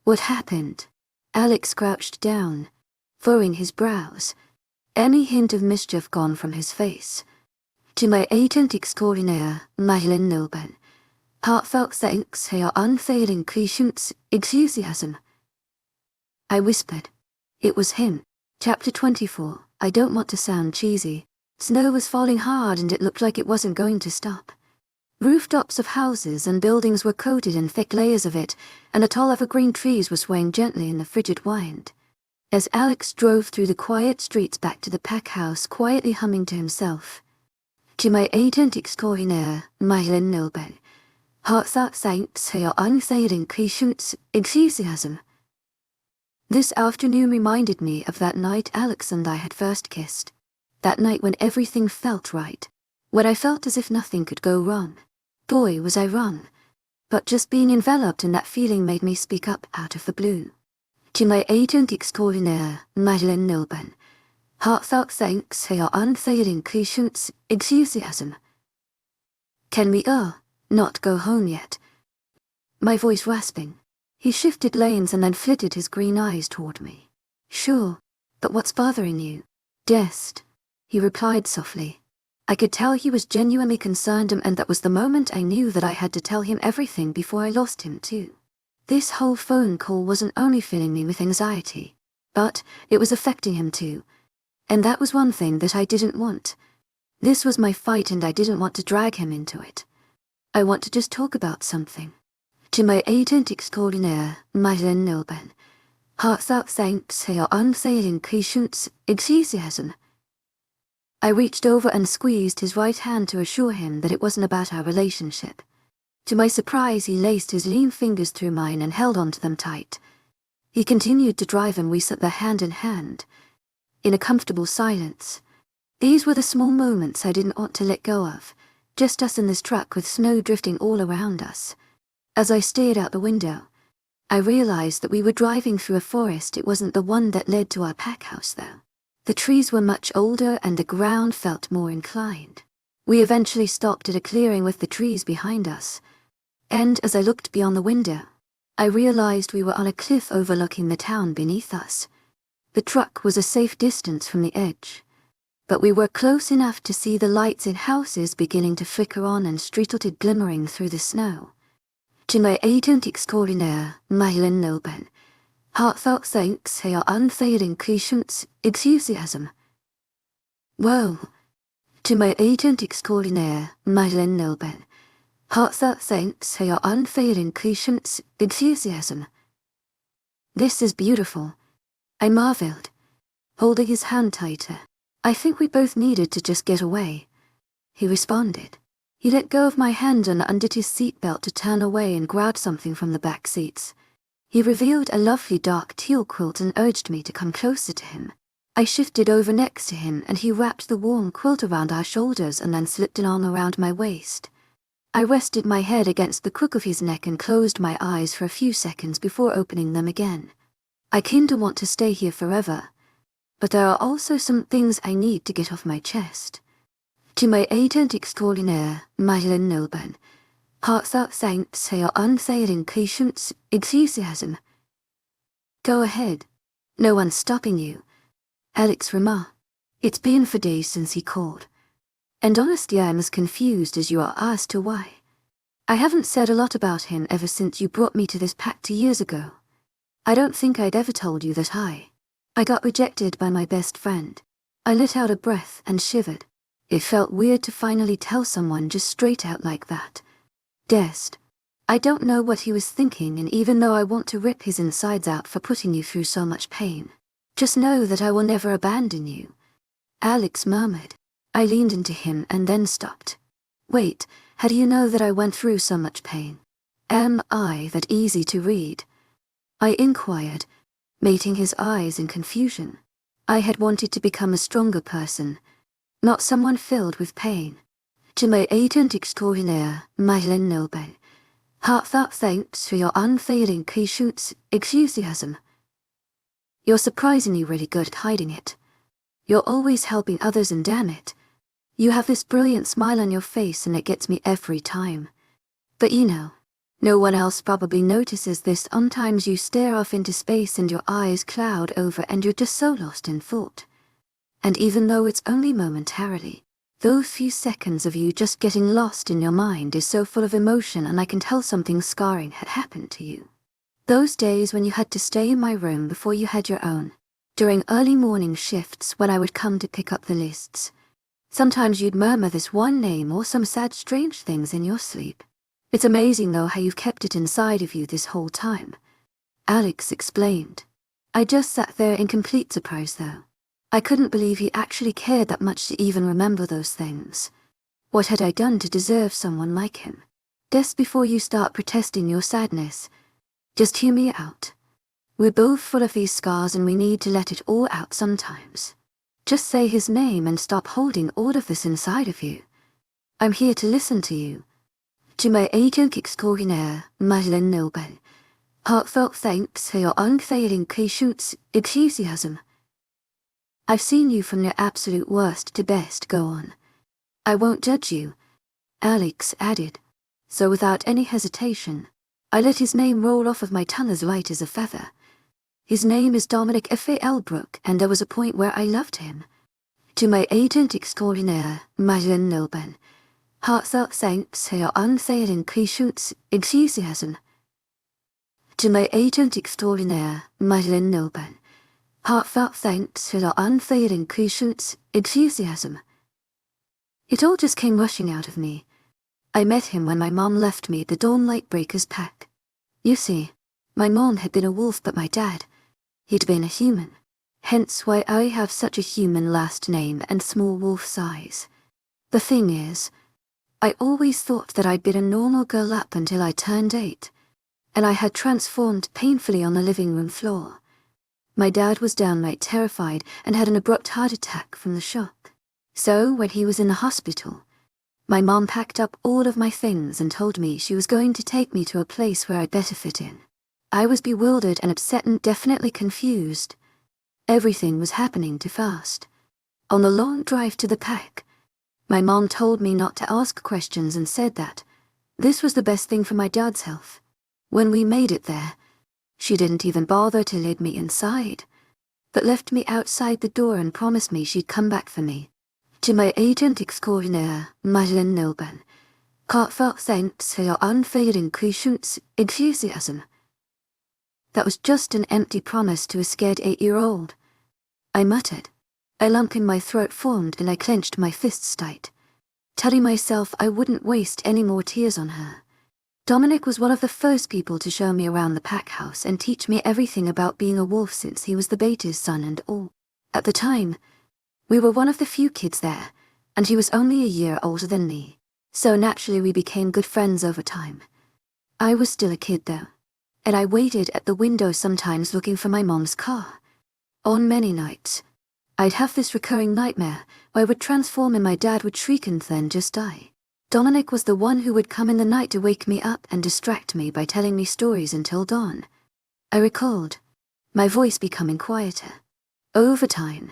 What happened? Alex crouched down, furrowing his brows, any hint of mischief gone from his face. To my agent extraordinaire, Madeline Nilben, heartfelt thanks for your unfailing patience, enthusiasm. I whispered. It was him. Chapter 24. I don't want to sound cheesy. Snow was falling hard and it looked like it wasn't going to stop. Rooftops of houses and buildings were coated in thick layers of it, and the tall evergreen trees were swaying gently in the frigid wind. As Alex drove through the quiet streets back to the pack house, quietly humming to himself. To my agent extraordinaire, Madeline Nilben, heartfelt thanks for your unfailing patience, enthusiasm. This afternoon reminded me of that night Alex and I had first kissed. That night when everything felt right. When I felt as if nothing could go wrong. Boy, was I wrong. But just being enveloped in that feeling made me speak up out of the blue. To my agent extraordinaire, Madeline Nilben, heartfelt thanks for your unfailing patience, enthusiasm. Can we not go home yet? My voice rasping. He shifted lanes and then flitted his green eyes toward me. Sure, but what's bothering you? Dest, he replied softly. I could tell he was genuinely concerned, and that was the moment I knew that I had to tell him everything before I lost him too. This whole phone call wasn't only filling me with anxiety, but it was affecting him too. And that was one thing that I didn't want. This was my fight and I didn't want to drag him into it. I want to just talk about something. To my agent extraordinaire, Madeline Nilben, heartfelt thanks for your unfailing patience, enthusiasm. I reached over and squeezed his right hand to assure him that it wasn't about our relationship. To my surprise, he laced his lean fingers through mine and held onto them tight. He continued to drive and we sat there hand in hand, in a comfortable silence. These were the small moments I didn't want to let go of, just us in this truck with snow drifting all around us. As I stared out the window, I realized that we were driving through a forest. It wasn't the one that led to our pack house, though. The trees were much older and the ground felt more inclined. We eventually stopped at a clearing with the trees behind us, and as I looked beyond the window, I realized we were on a cliff overlooking the town beneath us. The truck was a safe distance from the edge, but we were close enough to see the lights in houses beginning to flicker on and streetlighted glimmering through the snow. To my agent extraordinaire, Madeline Nilben, heartfelt thanks for your unfailing patience, enthusiasm. Whoa. To my agent extraordinaire, Madeline Nilben, heartfelt thanks for your unfailing patience, enthusiasm. This is beautiful, I marveled, holding his hand tighter. I think we both needed to just get away. He responded. He let go of my hand and undid his seatbelt to turn away and grab something from the back seats. He revealed a lovely dark teal quilt and urged me to come closer to him. I shifted over next to him and he wrapped the warm quilt around our shoulders and then slipped an arm around my waist. I rested my head against the crook of his neck and closed my eyes for a few seconds before opening them again. I kinda want to stay here forever, but there are also some things I need to get off my chest. To my agent extraordinaire, Madeline Nilben, heartfelt thanks for your unfailing patience, enthusiasm. Go ahead. No one's stopping you. Alex remarked. It's been for days since he called. And honestly, I'm as confused as you are as to why. I haven't said a lot about him ever since you brought me to this pact 2 years ago. I don't think I'd ever told you that I got rejected by my best friend. I let out a breath and shivered. It felt weird to finally tell someone just straight out like that. Dest. I don't know what he was thinking, and even though I want to rip his insides out for putting you through so much pain, just know that I will never abandon you. Alex murmured. I leaned into him and then stopped. Wait, how do you know that I went through so much pain? Am I that easy to read? I inquired, meeting his eyes in confusion. I had wanted to become a stronger person, not someone filled with pain. To my agent extraordinaire, Madeline Nilben, heartfelt thanks for your unfailing patience, enthusiasm. You're surprisingly really good at hiding it. You're always helping others, and damn it, you have this brilliant smile on your face and it gets me every time. But you know, No one else probably notices this. Sometimes you stare off into space and your eyes cloud over and you're just so lost in thought. And even though it's only momentarily, those few seconds of you just getting lost in your mind is so full of emotion, and I can tell something scarring had happened to you. Those days when you had to stay in my room before you had your own, during early morning shifts when I would come to pick up the lists. Sometimes you'd murmur this one name or some sad strange things in your sleep. It's amazing though how you've kept it inside of you this whole time. Alex explained. I just sat there in complete surprise though. I couldn't believe he actually cared that much to even remember those things. What had I done to deserve someone like him? Just before you start protesting your sadness, just hear me out. We're both full of these scars and we need to let it all out sometimes. Just say his name and stop holding all of this inside of you. I'm here to listen to you. To my agent extraordinaire, Madeleine Nobel, heartfelt thanks for your unfailing patience, enthusiasm. I've seen you from your absolute worst to best. Go on. I won't judge you, Alex added. So without any hesitation, I let his name roll off of my tongue as light as a feather. His name is Dominic F.A.L.Brook, and there was a point where I loved him. To my agent extraordinaire, Madeleine Nobel, heartfelt thanks for your unfailing patience, enthusiasm. To my agent extraordinaire, Madeleine Nobel, heartfelt thanks for your unfailing patience, enthusiasm. It all just came rushing out of me. I met him when my mom left me at the Dawn Lightbreakers pack. You see, my mom had been a wolf, but my dad, he'd been a human. Hence why I have such a human last name and small wolf size. The thing is, I always thought that I'd been a normal girl up until I turned 8, and I had transformed painfully on the living room floor. My dad was downright terrified and had an abrupt heart attack from the shock. So when he was in the hospital, my mom packed up all of my things and told me she was going to take me to a place where I'd better fit in. I was bewildered and upset and definitely confused. Everything was happening too fast. On the long drive to the pack, my mom told me not to ask questions and said that this was the best thing for my dad's health. When we made it there, she didn't even bother to lead me inside, but left me outside the door and promised me she'd come back for me. To my agent extraordinaire, Madeleine Nobel, heartfelt thanks for your unfailing patience, enthusiasm. That was just an empty promise to a scared 8-year-old. I muttered. A lump in my throat formed and I clenched my fists tight, telling myself I wouldn't waste any more tears on her. Dominic was one of the first people to show me around the pack house and teach me everything about being a wolf, since he was the Bater's son and all. At the time, we were one of the few kids there, and he was only a year older than me, so naturally we became good friends over time. I was still a kid though, and I waited at the window sometimes looking for my mom's car. On many nights, I'd have this recurring nightmare where I would transform and my dad would shriek and then just die. Dominic was the one who would come in the night to wake me up and distract me by telling me stories until dawn. I recalled, my voice becoming quieter. Over time,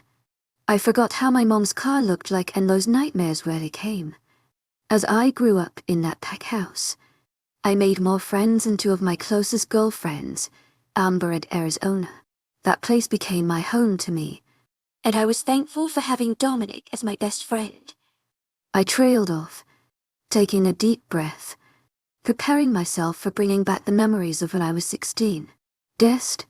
I forgot how my mom's car looked like, and those nightmares rarely came. As I grew up in that pack house, I made more friends, and 2 of my closest girlfriends, Amber and Arizona. That place became my home to me, and I was thankful for having Dominic as my best friend. I trailed off, taking a deep breath, preparing myself for bringing back the memories of when I was 16. Dest,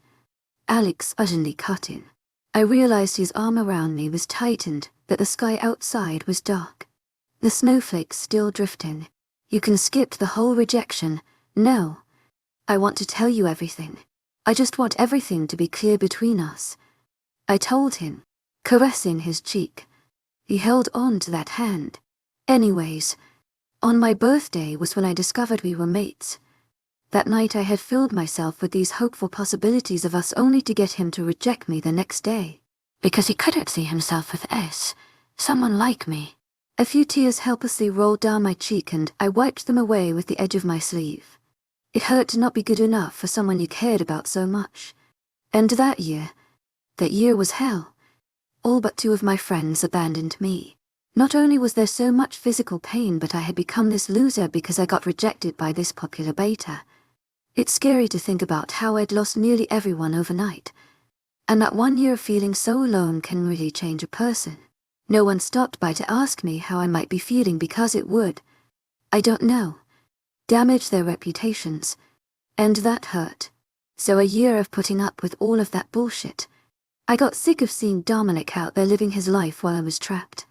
Alex utterly cut in. I realized his arm around me was tightened, but the sky outside was dark. The snowflakes still drifting. You can skip the whole rejection. No. I want to tell you everything. I just want everything to be clear between us. I told him, caressing his cheek. He held on to that hand. Anyways, on my birthday was when I discovered we were mates. That night I had filled myself with these hopeful possibilities of us, only to get him to reject me the next day. Because he couldn't see himself with someone like me. A few tears helplessly rolled down my cheek and I wiped them away with the edge of my sleeve. It hurt to not be good enough for someone you cared about so much. And that year was hell. All but 2 of my friends abandoned me. Not only was there so much physical pain, but I had become this loser because I got rejected by this popular beta. It's scary to think about how I'd lost nearly everyone overnight. And that 1 year of feeling so alone can really change a person. No one stopped by to ask me how I might be feeling because it would, I don't know, damage their reputations. And that hurt. So a year of putting up with all of that bullshit. I got sick of seeing Dominic out there living his life while I was trapped.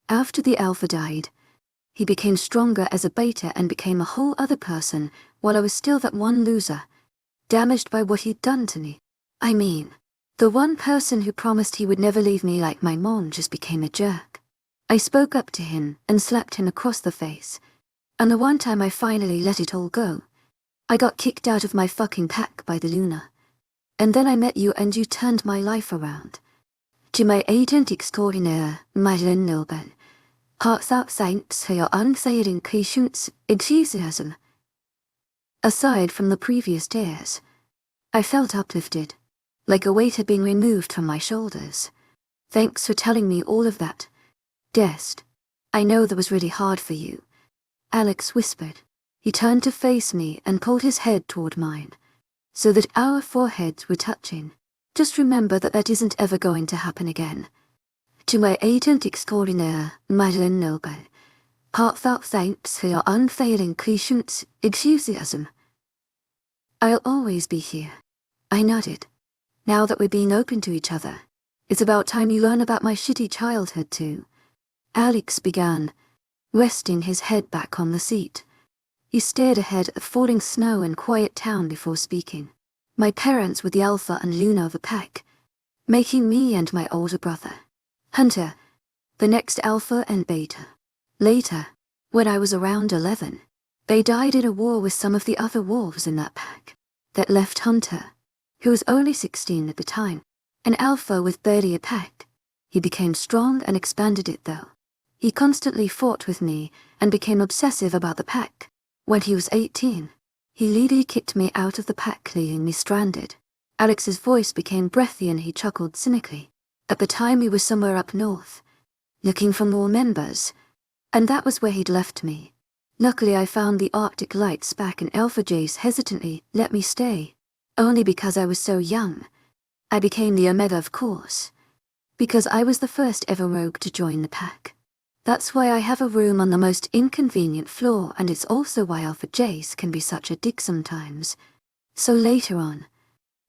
After the alpha died, he became stronger as a beta and became a whole other person, while I was still that one loser, damaged by what he'd done to me. I mean, the one person who promised he would never leave me like my mom just became a jerk. I spoke up to him and slapped him across the face. And the one time I finally let it all go, I got kicked out of my fucking pack by the Luna. And then I met you and you turned my life around. To my agent extraordinaire, Madeleine Nobel. Hearts out thanks for your unfailing patience, enthusiasm. Aside from the previous days, I felt uplifted, like a weight had been removed from my shoulders. Thanks for telling me all of that. Dest. I know that was really hard for you. Alex whispered. He turned to face me and pulled his head toward mine, so that our foreheads were touching. Just remember that that isn't ever going to happen again. To my agent extraordinaire, Madeleine Nobel. Heartfelt thanks for your unfailing patience, enthusiasm. I'll always be here. I nodded. Now that we're being open to each other, it's about time you learn about my shitty childhood too. Alex began, resting his head back on the seat. He stared ahead at the falling snow and quiet town before speaking. My parents were the alpha and Luna of a pack, making me and my older brother, Hunter, the next alpha and beta. Later, when I was around 11, they died in a war with some of the other wolves in that pack. That left Hunter, who was only 16 at the time, an alpha with barely a pack. He became strong and expanded it though. He constantly fought with me and became obsessive about the pack. When he was 18, he legally kicked me out of the pack, leaving me stranded. Alex's voice became breathy and he chuckled cynically. At the time he was somewhere up north, looking for more members, and that was where he'd left me. Luckily I found the Arctic Lights back and Alpha Jace hesitantly let me stay, only because I was so young. I became the Omega, of course, because I was the first ever rogue to join the pack. That's why I have a room on the most inconvenient floor, and it's also why Alpha Jace can be such a dick sometimes. So later on,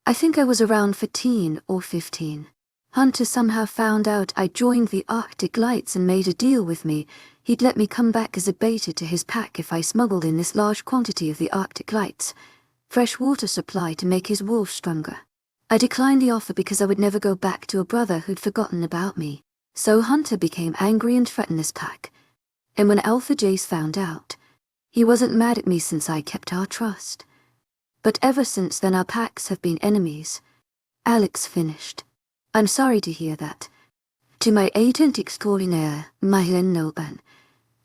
I think I was around 14 or 15, Hunter somehow found out I joined the Arctic Lights and made a deal with me. He'd let me come back as a beta to his pack if I smuggled in this large quantity of the Arctic Lights, fresh water supply to make his wolf stronger. I declined the offer because I would never go back to a brother who'd forgotten about me. So Hunter became angry and threatened this pack. And when Alpha Jace found out, he wasn't mad at me since I kept our trust. But ever since then our packs have been enemies. Alex finished. I'm sorry to hear that. To my agent extraordinaire, Madeleine Nobel.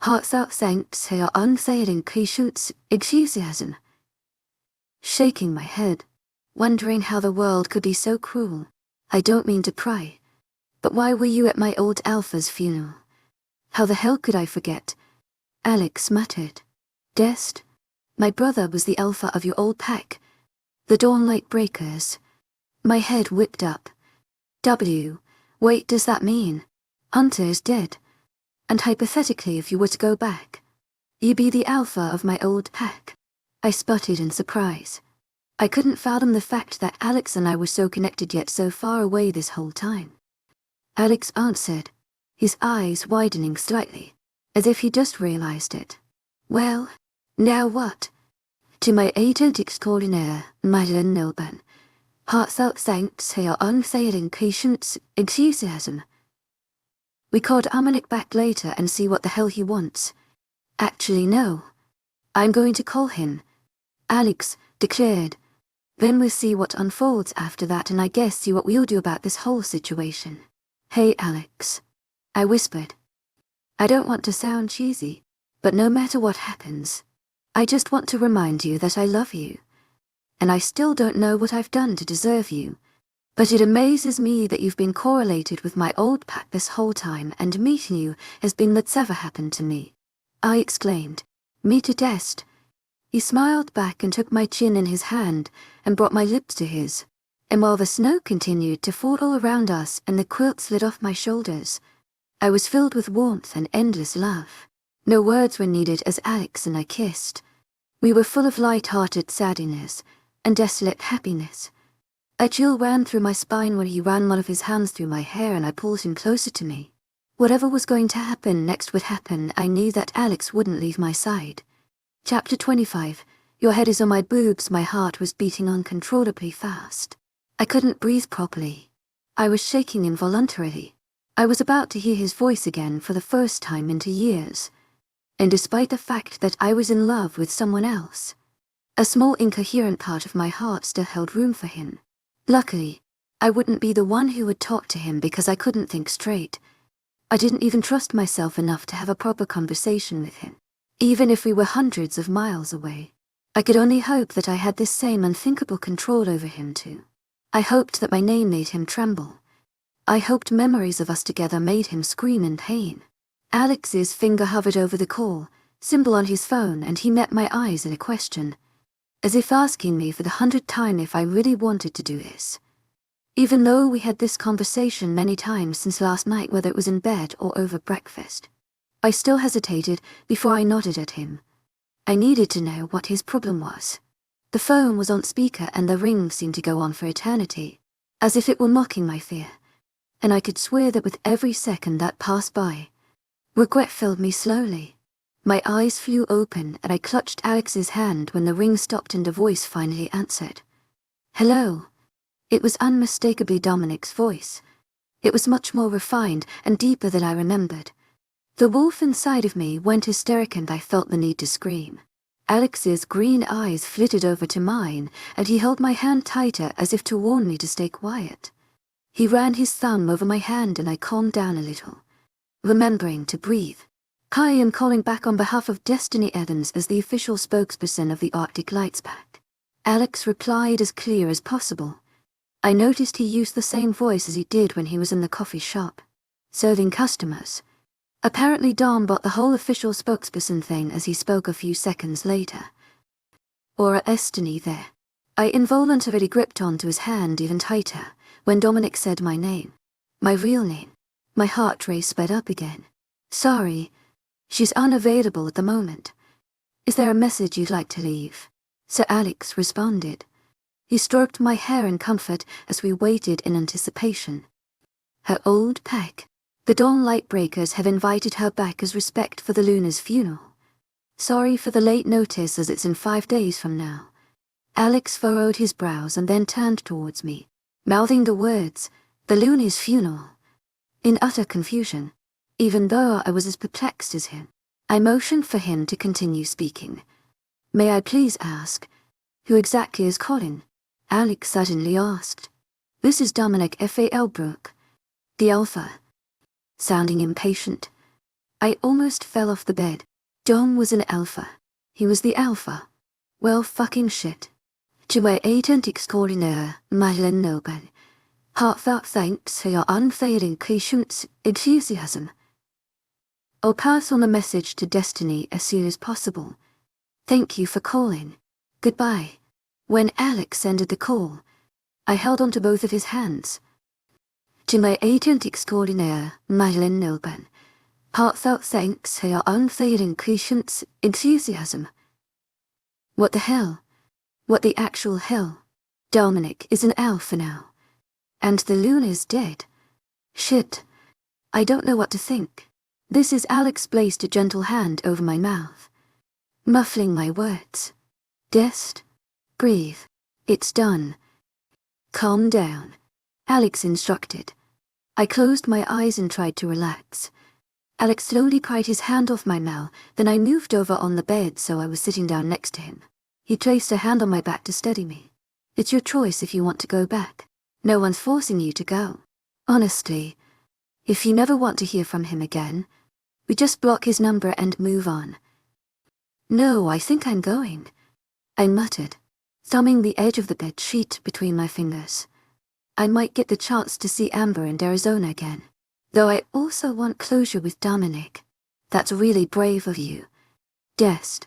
Heartfelt thanks for your unfailing patience, enthusiasm. Shaking my head, wondering how the world could be so cruel. I don't mean to pry, but why were you at my old alpha's funeral? How the hell could I forget? Alex muttered. Dest, my brother was the alpha of your old pack, the Dawnlight Breakers. My head whipped up. Wait, does that mean Hunter is dead? And hypothetically, if you were to go back, you'd be the alpha of my old pack? I sputtered in surprise. I couldn't fathom the fact that Alex and I were so connected yet so far away this whole time. Alex answered, his eyes widening slightly, as if he just realized it. Well, now what? To my agent extraordinaire, Madeleine Nobel. Heartfelt thanks for your unfailing patience, enthusiasm. We called Dominic back later and see what the hell he wants. Actually, no. I'm going to call him, Alex declared. Then we'll see what unfolds after that, and I guess see what we'll do about this whole situation. Hey, Alex, I whispered. I don't want to sound cheesy, but no matter what happens, I just want to remind you that I love you. And I still don't know what I've done to deserve you, but it amazes me that you've been correlated with my old pack this whole time, and meeting you has been that's ever happened to me. I exclaimed. Me to Dest. He smiled back and took my chin in his hand and brought my lips to his. And while the snow continued to fall all around us and the quilt slid off my shoulders, I was filled with warmth and endless love. No words were needed as Alex and I kissed. We were full of light-hearted sadness and desolate happiness. A chill ran through my spine when he ran one of his hands through my hair and I pulled him closer to me. Whatever was going to happen next would happen. I knew that Alex wouldn't leave my side. Chapter 25. Your head is on my boobs. My heart was beating uncontrollably fast. I couldn't breathe properly. I was shaking involuntarily. I was about to hear his voice again for the first time in 2 years. And despite the fact that I was in love with someone else, a small incoherent part of my heart still held room for him. Luckily, I wouldn't be the one who would talk to him because I couldn't think straight. I didn't even trust myself enough to have a proper conversation with him. Even if we were hundreds of miles away, I could only hope that I had this same unthinkable control over him too. I hoped that my name made him tremble. I hoped memories of us together made him scream in pain. Alex's finger hovered over the call symbol on his phone and he met my eyes in a question, as if asking me for the 100th time if I really wanted to do this. Even though we had this conversation many times since last night, whether it was in bed or over breakfast, I still hesitated before I nodded at him. I needed to know what his problem was. The phone was on speaker and the ring seemed to go on for eternity, as if it were mocking my fear, and I could swear that with every second that passed by, regret filled me slowly. My eyes flew open and I clutched Alex's hand when the ring stopped and a voice finally answered. Hello. It was unmistakably Dominic's voice. It was much more refined and deeper than I remembered. The wolf inside of me went hysteric and I felt the need to scream. Alex's green eyes flitted over to mine and he held my hand tighter as if to warn me to stay quiet. He ran his thumb over my hand and I calmed down a little, remembering to breathe. I am calling back on behalf of Destiny Adams as the official spokesperson of the Arctic Lights Pact. Alex replied as clear as possible. I noticed he used the same voice as he did when he was in the coffee shop, serving customers. Apparently Dom bought the whole official spokesperson thing as he spoke a few seconds later. Or Destiny there. I involuntarily gripped onto his hand even tighter when Dominic said my name. My real name. My heart rate sped up again. Sorry. She's unavailable at the moment. Is there a message you'd like to leave? Sir Alex responded. He stroked my hair in comfort as we waited in anticipation. Her old pack. The Dawn Lightbreakers have invited her back as respect for the Luna's funeral. Sorry for the late notice as it's in 5 days from now. Alex furrowed his brows and then turned towards me, mouthing the words, the Luna's funeral. In utter confusion, even though I was as perplexed as him, I motioned for him to continue speaking. May I please ask, who exactly is Colin? Alex suddenly asked. This is Dominic F.A.L. the Alpha. Sounding impatient, I almost fell off the bed. Dom was an alpha. He was the alpha. Well fucking shit. To my agent extraordinaire, Madeleine Noble. Heartfelt thanks for your unfailing patience, enthusiasm. I'll pass on the message to Destiny as soon as possible. Thank you for calling. Goodbye. When Alex ended the call, I held onto both of his hands. To my agent extraordinaire, Madeleine Noble. Heartfelt thanks for your unfailing patience, enthusiasm. What the hell? What the actual hell? Dominic is an alpha now. And the Luna's dead. Shit. I don't know what to think. This is Alex placed a gentle hand over my mouth, muffling my words. Dest. Breathe. It's done. Calm down. Alex instructed. I closed my eyes and tried to relax. Alex slowly pried his hand off my mouth, then I moved over on the bed so I was sitting down next to him. He placed a hand on my back to steady me. It's your choice if you want to go back. No one's forcing you to go. Honestly, if you never want to hear from him again, we just block his number and move on. No, I think I'm going, I muttered, thumbing the edge of the bed sheet between my fingers. I might get the chance to see Amber and Arizona again, though I also want closure with Dominic. That's really brave of you. Dest.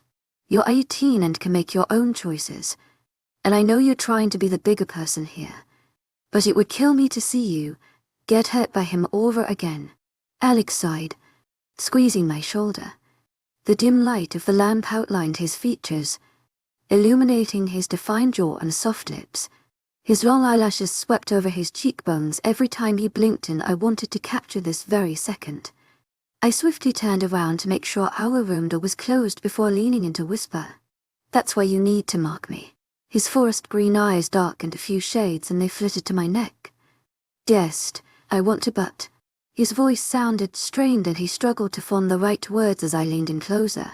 You're 18 and can make your own choices. And I know you're trying to be the bigger person here. But it would kill me to see you get hurt by him over again. Alex sighed, squeezing my shoulder. The dim light of the lamp outlined his features, illuminating his defined jaw and soft lips. His long eyelashes swept over his cheekbones every time he blinked, and I wanted to capture this very second. I swiftly turned around to make sure our room door was closed before leaning in to whisper, "That's why you need to mark me." His forest green eyes darkened a few shades and they flitted to my neck. "Dearest, I want to but..." His voice sounded strained and he struggled to form the right words as I leaned in closer.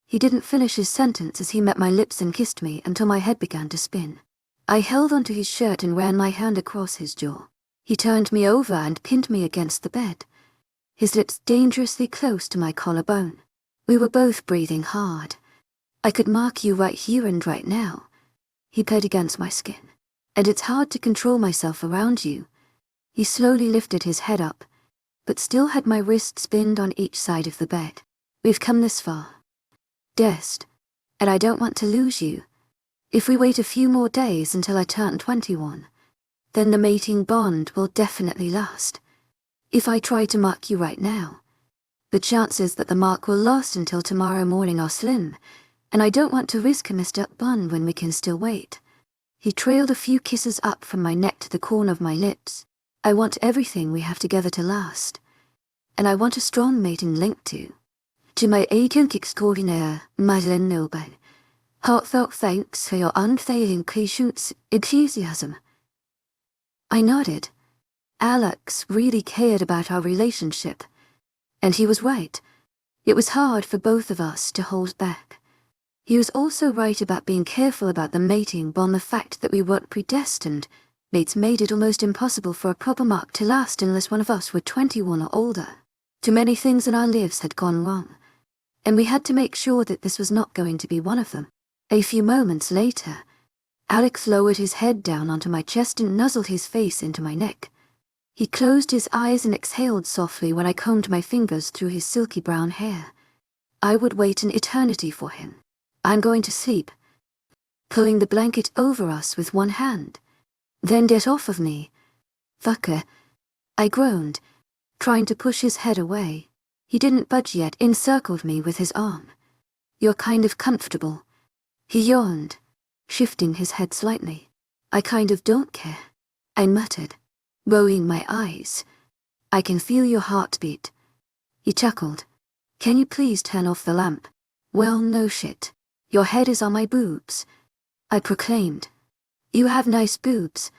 He didn't finish his sentence as he met my lips and kissed me until my head began to spin. I held onto his shirt and ran my hand across his jaw. He turned me over and pinned me against the bed, his lips dangerously close to my collarbone. We were both breathing hard. "I could mark you right here and right now," he purred against my skin. "And it's hard to control myself around you." He slowly lifted his head up, but still had my wrists pinned on each side of the bed. "We've come this far, dearest, and I don't want to lose you. If we wait a few more days until I turn 21, then the mating bond will definitely last. If I try to mark you right now, the chances that the mark will last until tomorrow morning are slim, and I don't want to risk a messed up bond when we can still wait." He trailed a few kisses up from my neck to the corner of my lips. "I want everything we have together to last, and I want a strong mating link to my agent extraordinaire, webnovel. Heartfelt thanks for your unfailing patience, enthusiasm." I nodded. Alex really cared about our relationship, and he was right. It was hard for both of us to hold back. He was also right about being careful about the mating bond. The fact that we weren't predestined mates made it almost impossible for a proper mark to last unless one of us were 21 or older. Too many things in our lives had gone wrong, and we had to make sure that this was not going to be one of them. A few moments later, Alex lowered his head down onto my chest and nuzzled his face into my neck. He closed his eyes and exhaled softly when I combed my fingers through his silky brown hair. I would wait an eternity for him. "I'm going to sleep," pulling the blanket over us with one hand. "Then get off of me, fucker," I groaned, trying to push his head away. He didn't budge yet, encircled me with his arm. "You're kind of comfortable," he yawned, shifting his head slightly. "I kind of don't care," I muttered, rolling my eyes. "I can feel your heartbeat." He chuckled. "Can you please turn off the lamp?" "Well, no shit. Your head is on my boobs," I proclaimed. "You have nice boobs,"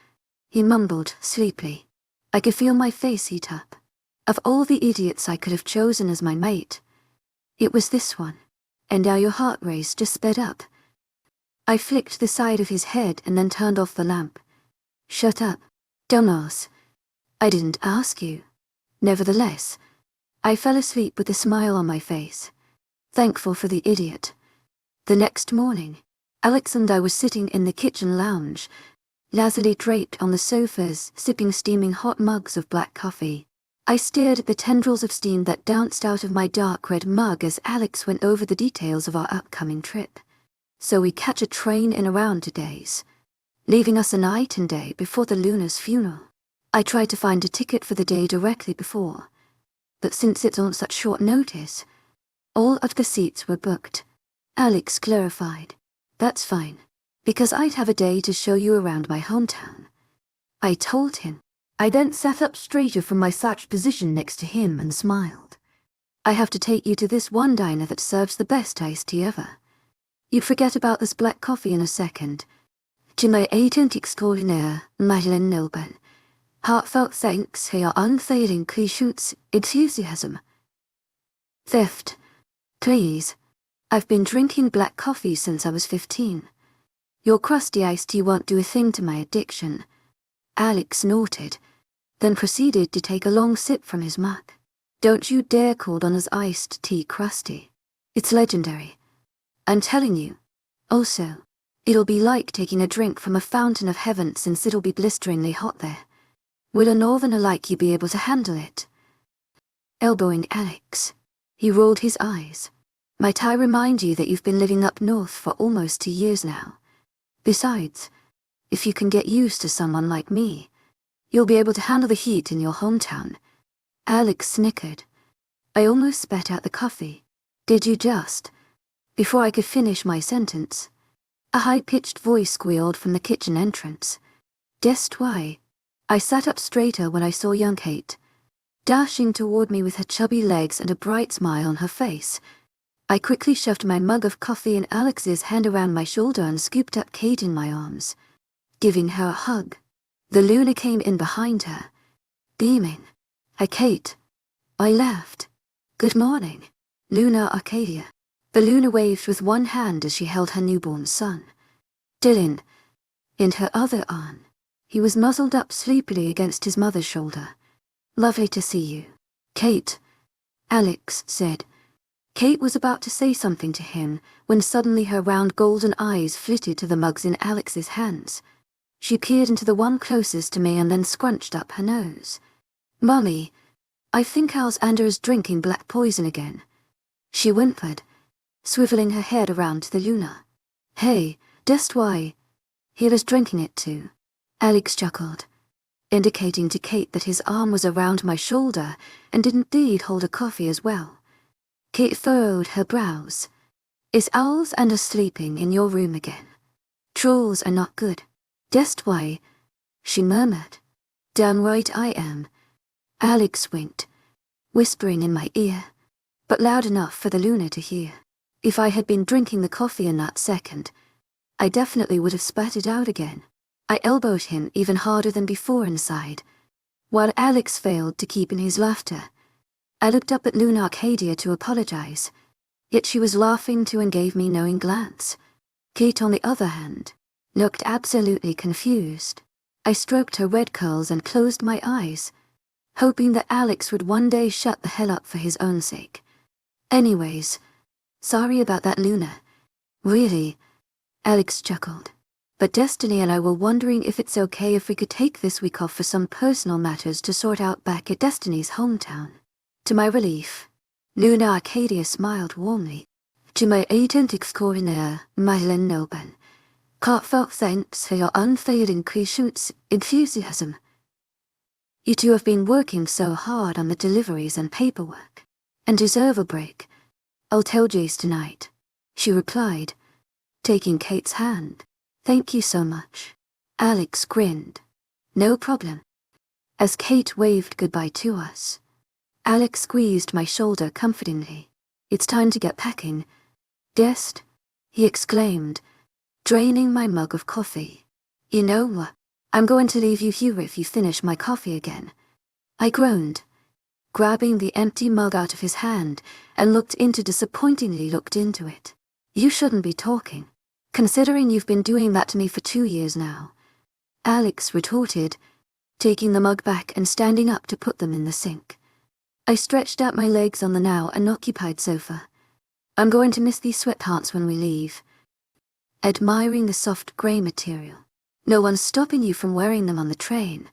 he mumbled sleepily. I could feel my face heat up. Of all the idiots I could have chosen as my mate, it was this one. "And now your heart rate just sped up." I flicked the side of his head and then turned off the lamp. "Shut up, dumbass. I didn't ask you." Nevertheless, I fell asleep with a smile on my face, thankful for the idiot. The next morning, Alex and I were sitting in the kitchen lounge, lazily draped on the sofas, sipping steaming hot mugs of black coffee. I stared at the tendrils of steam that danced out of my dark red mug as Alex went over the details of our upcoming trip. "So we catch a train in around 2 days, leaving us a night and day before the Luna's funeral." I tried to find a ticket for the day directly before, but since it's on such short notice, all of the seats were booked. Alex clarified. "That's fine, because I'd have a day to show you around my hometown," I told him. I then sat up straighter from my slouched position next to him and smiled. "I have to take you to this one diner that serves the best iced tea ever. You forget about this black coffee in a second. To my agent extraordinaire, webnovel. Heartfelt thanks for your unfailing patience, enthusiasm." "Theft, please. I've been drinking black coffee since I was 15. Your crusty iced tea won't do a thing to my addiction." Alex snorted, then proceeded to take a long sip from his mug. "Don't you dare call Donna's iced tea crusty. It's legendary. I'm telling you. Also, it'll be like taking a drink from a fountain of heaven since it'll be blisteringly hot there. Will a northerner like you be able to handle it?" Elbowing Alex, he rolled his eyes. Might I remind you that you've been living up north for almost 2 years now? Besides, if you can get used to someone like me, you'll be able to handle the heat in your hometown." Alex snickered. I almost spat out the coffee. "Did you just?" Before I could finish my sentence, a high-pitched voice squealed from the kitchen entrance. "Guessed why?" I sat up straighter when I saw young Kate, dashing toward me with her chubby legs and a bright smile on her face. I quickly shoved my mug of coffee in Alex's hand around my shoulder and scooped up Kate in my arms, giving her a hug. The Luna came in behind her, beaming. "Hi, Kate." I laughed. "Good morning, Luna Arcadia." The Luna waved with one hand as she held her newborn son, Dylan, in her other arm. He was nuzzled up sleepily against his mother's shoulder. "Lovely to see you, Kate," Alex said. Kate was about to say something to him when suddenly her round golden eyes flitted to the mugs in Alex's hands. She peered into the one closest to me and then scrunched up her nose. "Mummy, I think Alexander is drinking black poison again," she whimpered, swiveling her head around to the Luna. "Hey, just why? He was drinking it too," Alex chuckled, indicating to Kate that his arm was around my shoulder and did indeed hold a coffee as well. Kate furrowed her brows. "Is Alexander sleeping in your room again? Trolls are not good. Just why?" she murmured. "Damn right I am." Alex winked, whispering in my ear, but loud enough for the Luna to hear. If I had been drinking the coffee in that second, I definitely would have spat it out again. I elbowed him even harder than before inside, while Alex failed to keep in his laughter. I looked up at Luna Arcadia to apologize, yet she was laughing too and gave me a knowing glance. Kate, on the other hand, looked absolutely confused. I stroked her red curls and closed my eyes, hoping that Alex would one day shut the hell up for his own sake. "Anyways, sorry about that, Luna." "Really?" Alex chuckled. "But Destiny and I were wondering if it's okay if we could take this week off for some personal matters to sort out back at Destiny's hometown." To my relief, Luna Arcadia smiled warmly. "To my agent extraordinaire, Madeline Noban, heartfelt thanks for your unfailing patience, enthusiasm. You two have been working so hard on the deliveries and paperwork, and deserve a break. I'll tell Jace tonight," she replied, taking Kate's hand. "Thank you so much." Alex grinned. "No problem." As Kate waved goodbye to us, Alex squeezed my shoulder comfortingly. "It's time to get packing, Dest," he exclaimed, draining my mug of coffee. "You know what? I'm going to leave you here if you finish my coffee again." I groaned, grabbing the empty mug out of his hand and looked into it. "You shouldn't be talking, considering you've been doing that to me for 2 years now," Alex retorted, taking the mug back and standing up to put them in the sink. I stretched out my legs on the now unoccupied sofa. "I'm going to miss these sweatpants when we leave." Admiring the soft grey material. "No one's stopping you from wearing them on the train,"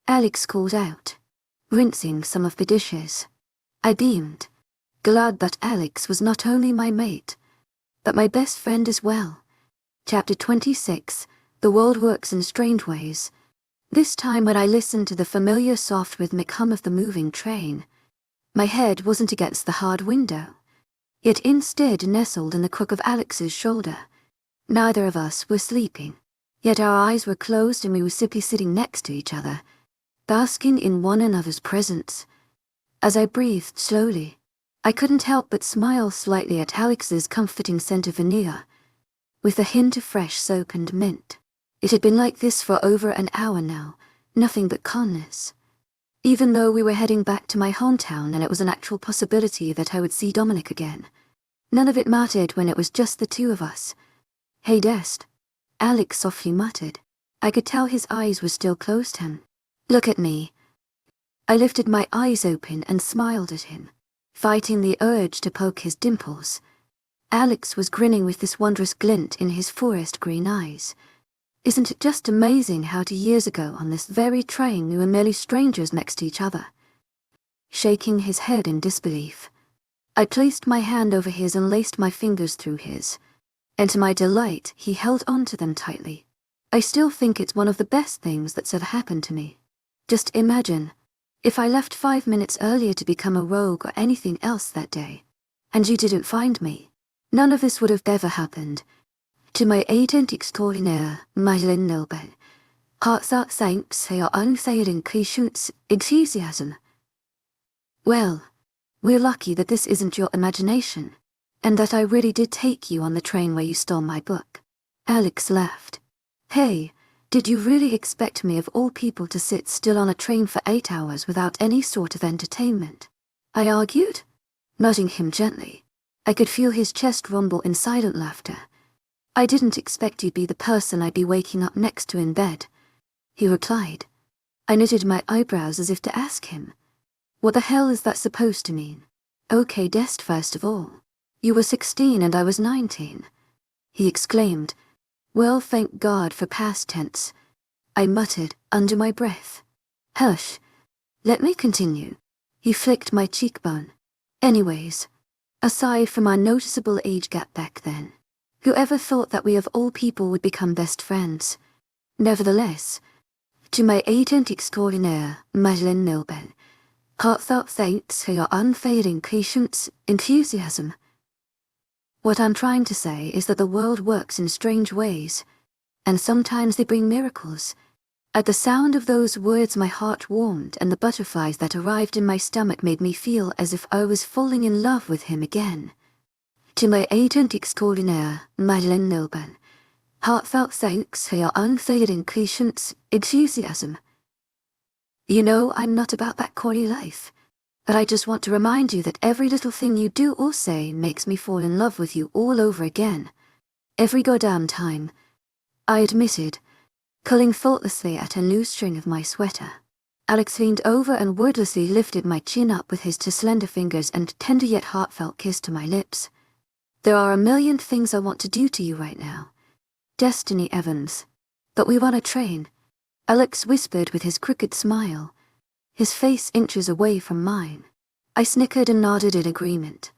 Alex called out, rinsing some of the dishes. I beamed, glad that Alex was not only my mate, but my best friend as well. Chapter 26, The World Works in Strange Ways. This time when I listened to the familiar soft rhythmic hum of the moving train, my head wasn't against the hard window, yet instead nestled in the crook of Alex's shoulder. Neither of us were sleeping, yet our eyes were closed and we were simply sitting next to each other, basking in one another's presence. As I breathed slowly, I couldn't help but smile slightly at Alex's comforting scent of vanilla, with a hint of fresh soap and mint. It had been like this for over an hour now, nothing but calmness. Even though we were heading back to my hometown and it was an actual possibility that I would see Dominic again, none of it mattered when it was just the two of us. "Hey, Dest," Alex softly muttered. I could tell his eyes were still closed to him. "Look at me." I lifted my eyes open and smiled at him, fighting the urge to poke his dimples. Alex was grinning with this wondrous glint in his forest green eyes. Isn't it just amazing how 2 years ago on this very train we were merely strangers next to each other? Shaking his head in disbelief, I placed my hand over his and laced my fingers through his, and to my delight, he held onto them tightly. I still think it's one of the best things that's ever happened to me. Just imagine, if I left 5 minutes earlier to become a rogue or anything else that day, and you didn't find me, none of this would have ever happened. To my agent extraordinaire, Madeleine Nilben, heartfelt thanks for your unfailing patience, enthusiasm. Well, we're lucky that this isn't your imagination, and that I really did take you on the train where you stole my book. Alex laughed. Hey, did you really expect me of all people to sit still on a train for 8 hours without any sort of entertainment? I argued, nudging him gently. I could feel his chest rumble in silent laughter. I didn't expect you'd be the person I'd be waking up next to in bed, he replied. I knitted my eyebrows as if to ask him, what the hell is that supposed to mean? Okay, Dest, first of all. You were 16 and I was 19. He exclaimed. Well, thank God for past tense. I muttered under my breath. Hush. Let me continue. He flicked my cheekbone. Anyways, aside from our noticeable age gap back then, whoever thought that we of all people would become best friends? Nevertheless, to my agent extraordinaire, Madeleine Nilben, heartfelt thanks for your unfailing patience, enthusiasm. What I'm trying to say is that the world works in strange ways, and sometimes they bring miracles. At the sound of those words my heart warmed, and the butterflies that arrived in my stomach made me feel as if I was falling in love with him again. To my agent extraordinaire, Madeleine Nilben, heartfelt thanks for your unfailing patience, enthusiasm. You know, I'm not about that coy life, but I just want to remind you that every little thing you do or say makes me fall in love with you all over again. Every goddamn time, I admitted, pulling thoughtlessly at a loose string of my sweater. Alex leaned over and wordlessly lifted my chin up with his two slender fingers and tender yet heartfelt kiss to my lips. There are a million things I want to do to you right now, Destiny Evans, but we want a train, Alex whispered with his crooked smile, his face inches away from mine. I snickered and nodded in agreement.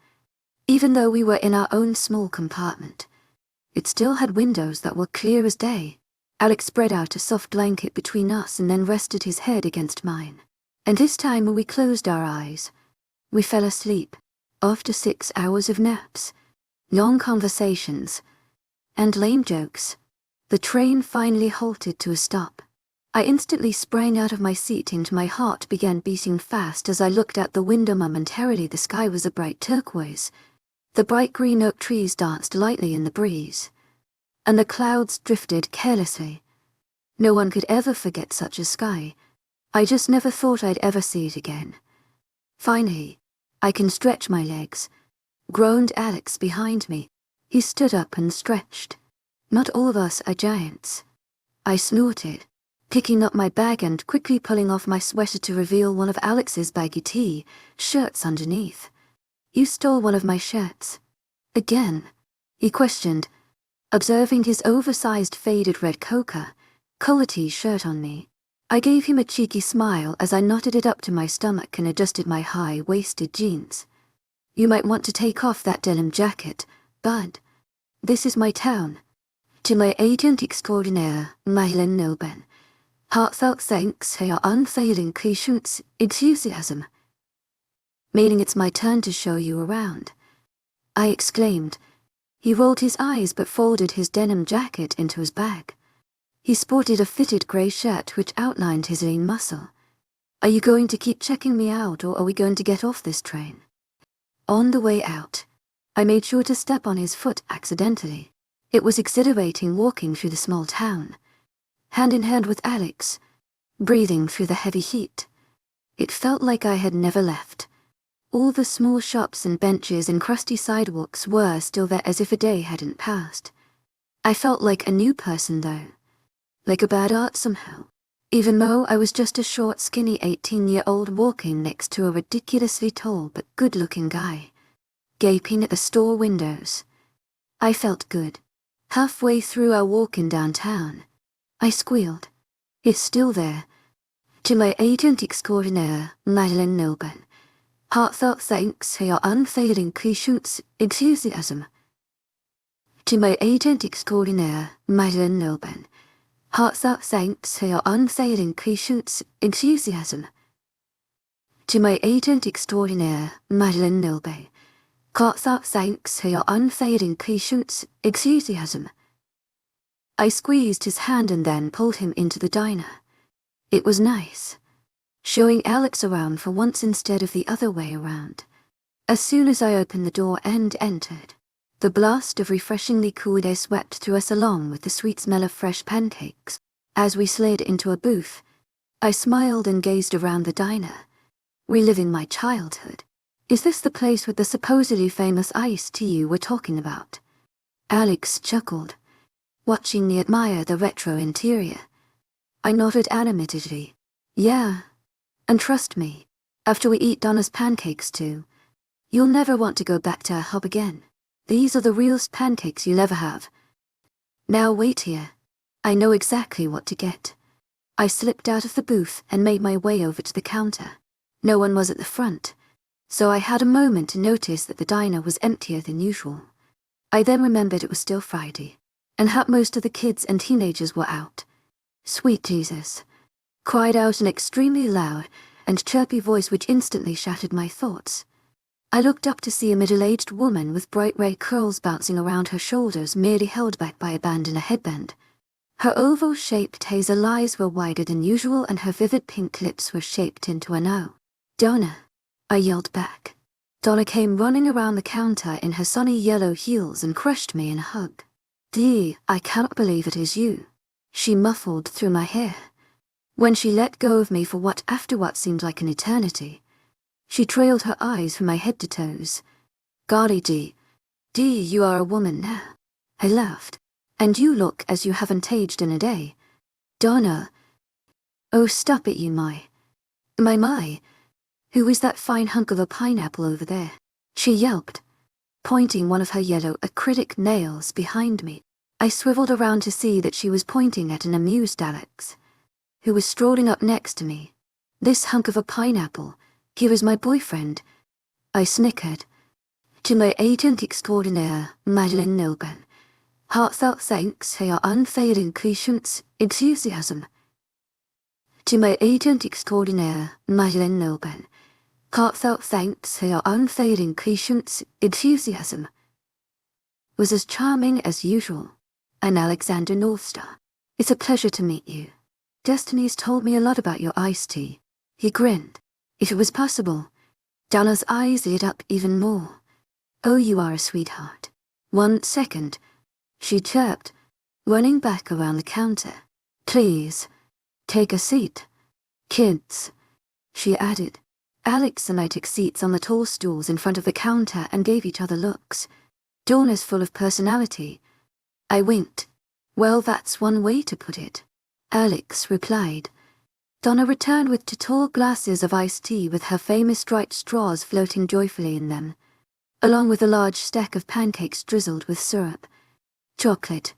Even though we were in our own small compartment, it still had windows that were clear as day. Alex spread out a soft blanket between us and then rested his head against mine. And this time when we closed our eyes, we fell asleep, after 6 hours of naps, long conversations, and lame jokes. The train finally halted to a stop. I instantly sprang out of my seat and my heart began beating fast as I looked out the window momentarily. The sky was a bright turquoise. The bright green oak trees danced lightly in the breeze, and the clouds drifted carelessly. No one could ever forget such a sky. I just never thought I'd ever see it again. Finally, I can stretch my legs, groaned Alex behind me. He stood up and stretched. Not all of us are giants. I snorted, picking up my bag and quickly pulling off my sweater to reveal one of Alex's baggy shirts underneath. You stole one of my shirts. Again? He questioned, observing his oversized faded red collar shirt on me. I gave him a cheeky smile as I knotted it up to my stomach and adjusted my high-waisted jeans. You might want to take off that denim jacket, bud. This is my town. To my agent extraordinaire, Madeleine Nilben, heartfelt thanks for your unfailing patience, enthusiasm. Meaning it's my turn to show you around, I exclaimed. He rolled his eyes but folded his denim jacket into his bag. He sported a fitted grey shirt which outlined his lean muscle. Are you going to keep checking me out, or are we going to get off this train? On the way out, I made sure to step on his foot accidentally. It was exhilarating walking through the small town, hand in hand with Alex, breathing through the heavy heat. It felt like I had never left. All the small shops and benches and crusty sidewalks were still there as if a day hadn't passed. I felt like a new person though, like a bad art somehow, even though I was just a short, skinny 18-year-old walking next to a ridiculously tall but good-looking guy, gaping at the store windows. I felt good. Halfway through our walk in downtown, I squealed. It's still there. To my agent extraordinaire, Madeleine Nilben, Heartfelt thanks for your unfailing patience, enthusiasm. To my agent extraordinaire, Madeleine Lilben. Heartfelt thanks for your unfailing patience, enthusiasm. To my agent extraordinaire, Madeleine Lilben. Heartfelt thanks for your unfailing patience, enthusiasm. I squeezed his hand and then pulled him into the diner. It was nice. Showing Alex around for once instead of the other way around. As soon as I opened the door and entered, the blast of refreshingly cool air swept through us along with the sweet smell of fresh pancakes. As we slid into a booth, I smiled and gazed around the diner, reliving my childhood. Is this the place with the supposedly famous iced tea you were talking about? Alex chuckled, watching me admire the retro interior. I nodded animatedly. Yeah. And trust me, after we eat Donna's pancakes too, you'll never want to go back to our hub again. These are the realest pancakes you'll ever have. Now wait here. I know exactly what to get. I slipped out of the booth and made my way over to the counter. No one was at the front, so I had a moment to notice that the diner was emptier than usual. I then remembered it was still Friday, and how most of the kids and teenagers were out. Sweet Jesus, cried out an extremely loud and chirpy voice which instantly shattered my thoughts. I looked up to see a middle-aged woman with bright red curls bouncing around her shoulders, merely held back by a band and a headband. Her oval-shaped hazel eyes were wider than usual and her vivid pink lips were shaped into an O. Donna, I yelled back. Donna came running around the counter in her sunny yellow heels and crushed me in a hug. Dee, I cannot believe it is you. She muffled through my hair. When she let go of me for what seemed like an eternity, she trailed her eyes from my head to toes. Golly, Dee, you are a woman now. I laughed. And you look as you haven't aged in a day. Donna. Oh, stop it, you my. Who is that fine hunk of a pineapple over there? She yelped, pointing one of her yellow acrylic nails behind me. I swiveled around to see that she was pointing at an amused Alex, who was strolling up next to me. This hunk of a pineapple, here is my boyfriend. I snickered. To my agent extraordinaire, Madeleine Lilben. Heartfelt thanks for your unfailing patience, enthusiasm. To my agent extraordinaire, Madeleine Lilben. Heartfelt thanks for your unfailing patience, enthusiasm. Was as charming as usual. I'm Alexander Northstar. It's a pleasure to meet you. Destiny's told me a lot about your iced tea. He grinned. If it was possible. Donna's eyes lit up even more. Oh, you are a sweetheart. 1 second. She chirped, running back around the counter. Please, take a seat. Kids, she added. Alex and I took seats on the tall stools in front of the counter and gave each other looks. Dawn is full of personality. I winked. Well, that's one way to put it. Alex replied. Donna returned with 2 tall glasses of iced tea with her famous striped straws floating joyfully in them, along with a large stack of pancakes drizzled with syrup, chocolate,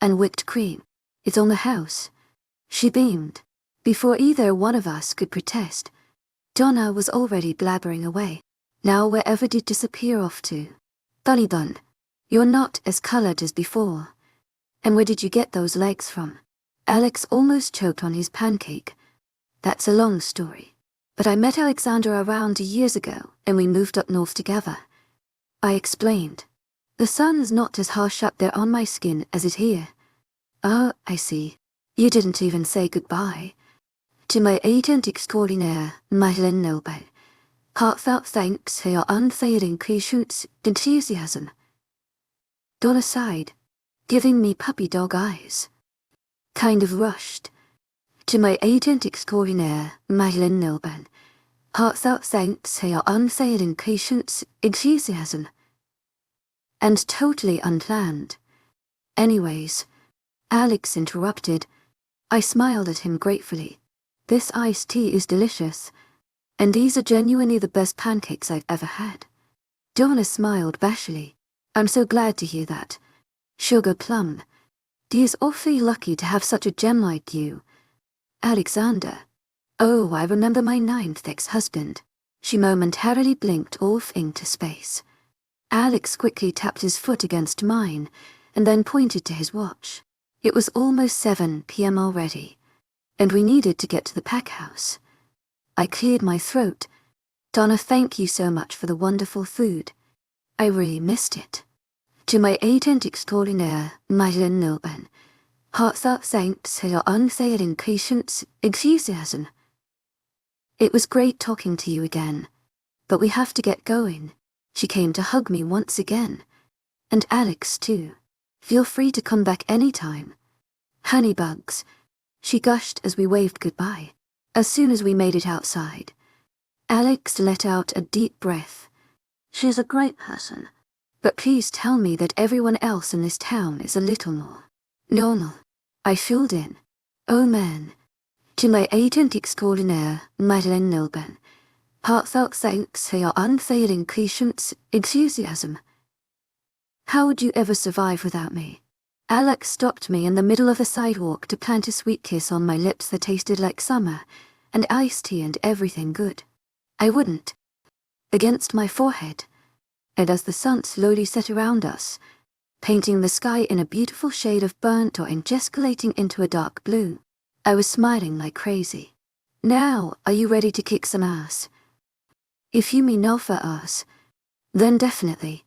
and whipped cream. It's on the house. She beamed. Before either one of us could protest, Donna was already blabbering away. Now wherever did disappear off to? Bunny Bun, you're not as colored as before. And where did you get those legs from? Alex almost choked on his pancake. That's a long story. But I met Alexander around 2 years ago, and we moved up north together. I explained. The sun's not as harsh up there on my skin as it here. Oh, I see. You didn't even say goodbye. To my agent extraordinaire, Madeleine Lilben. Heartfelt thanks for your unfailing patience, enthusiasm. Donna sighed, giving me puppy dog eyes. Kind of rushed. To my agent extraordinaire, Madeleine Lilben. Heartfelt thanks for your unfailing patience, enthusiasm. And totally unplanned. Anyways, Alex interrupted. I smiled at him gratefully. This iced tea is delicious, and these are genuinely the best pancakes I've ever had. Donna smiled bashfully. I'm so glad to hear that. Sugar plum. Dee is awfully lucky to have such a gem like you. Alexander. Oh, I remember my 9th ex-husband. She momentarily blinked off into space. Alex quickly tapped his foot against mine, and then pointed to his watch. It was almost 7 p.m. already, and we needed to get to the pack house. I cleared my throat. Donna, thank you so much for the wonderful food. I really missed it. To my agent extraordinaire, Madeleine Nilben, heartfelt thanks for your unfailing patience, enthusiasm. It was great talking to you again, but we have to get going. She came to hug me once again. And Alex too. Feel free to come back anytime. Honeybugs, she gushed as we waved goodbye. As soon as we made it outside, Alex let out a deep breath. She's a great person, but please tell me that everyone else in this town is a little more normal. I filled in. Oh man. To my agent extraordinaire, Madeleine Nilben, heartfelt thanks for your unfailing patience, enthusiasm. How would you ever survive without me? Alex stopped me in the middle of the sidewalk to plant a sweet kiss on my lips that tasted like summer, and iced tea and everything good. I wouldn't. Against my forehead. And as the sun slowly set around us, painting the sky in a beautiful shade of burnt orange escalating into a dark blue, I was smiling like crazy. Now, are you ready to kick some ass? If you mean no for us, then definitely.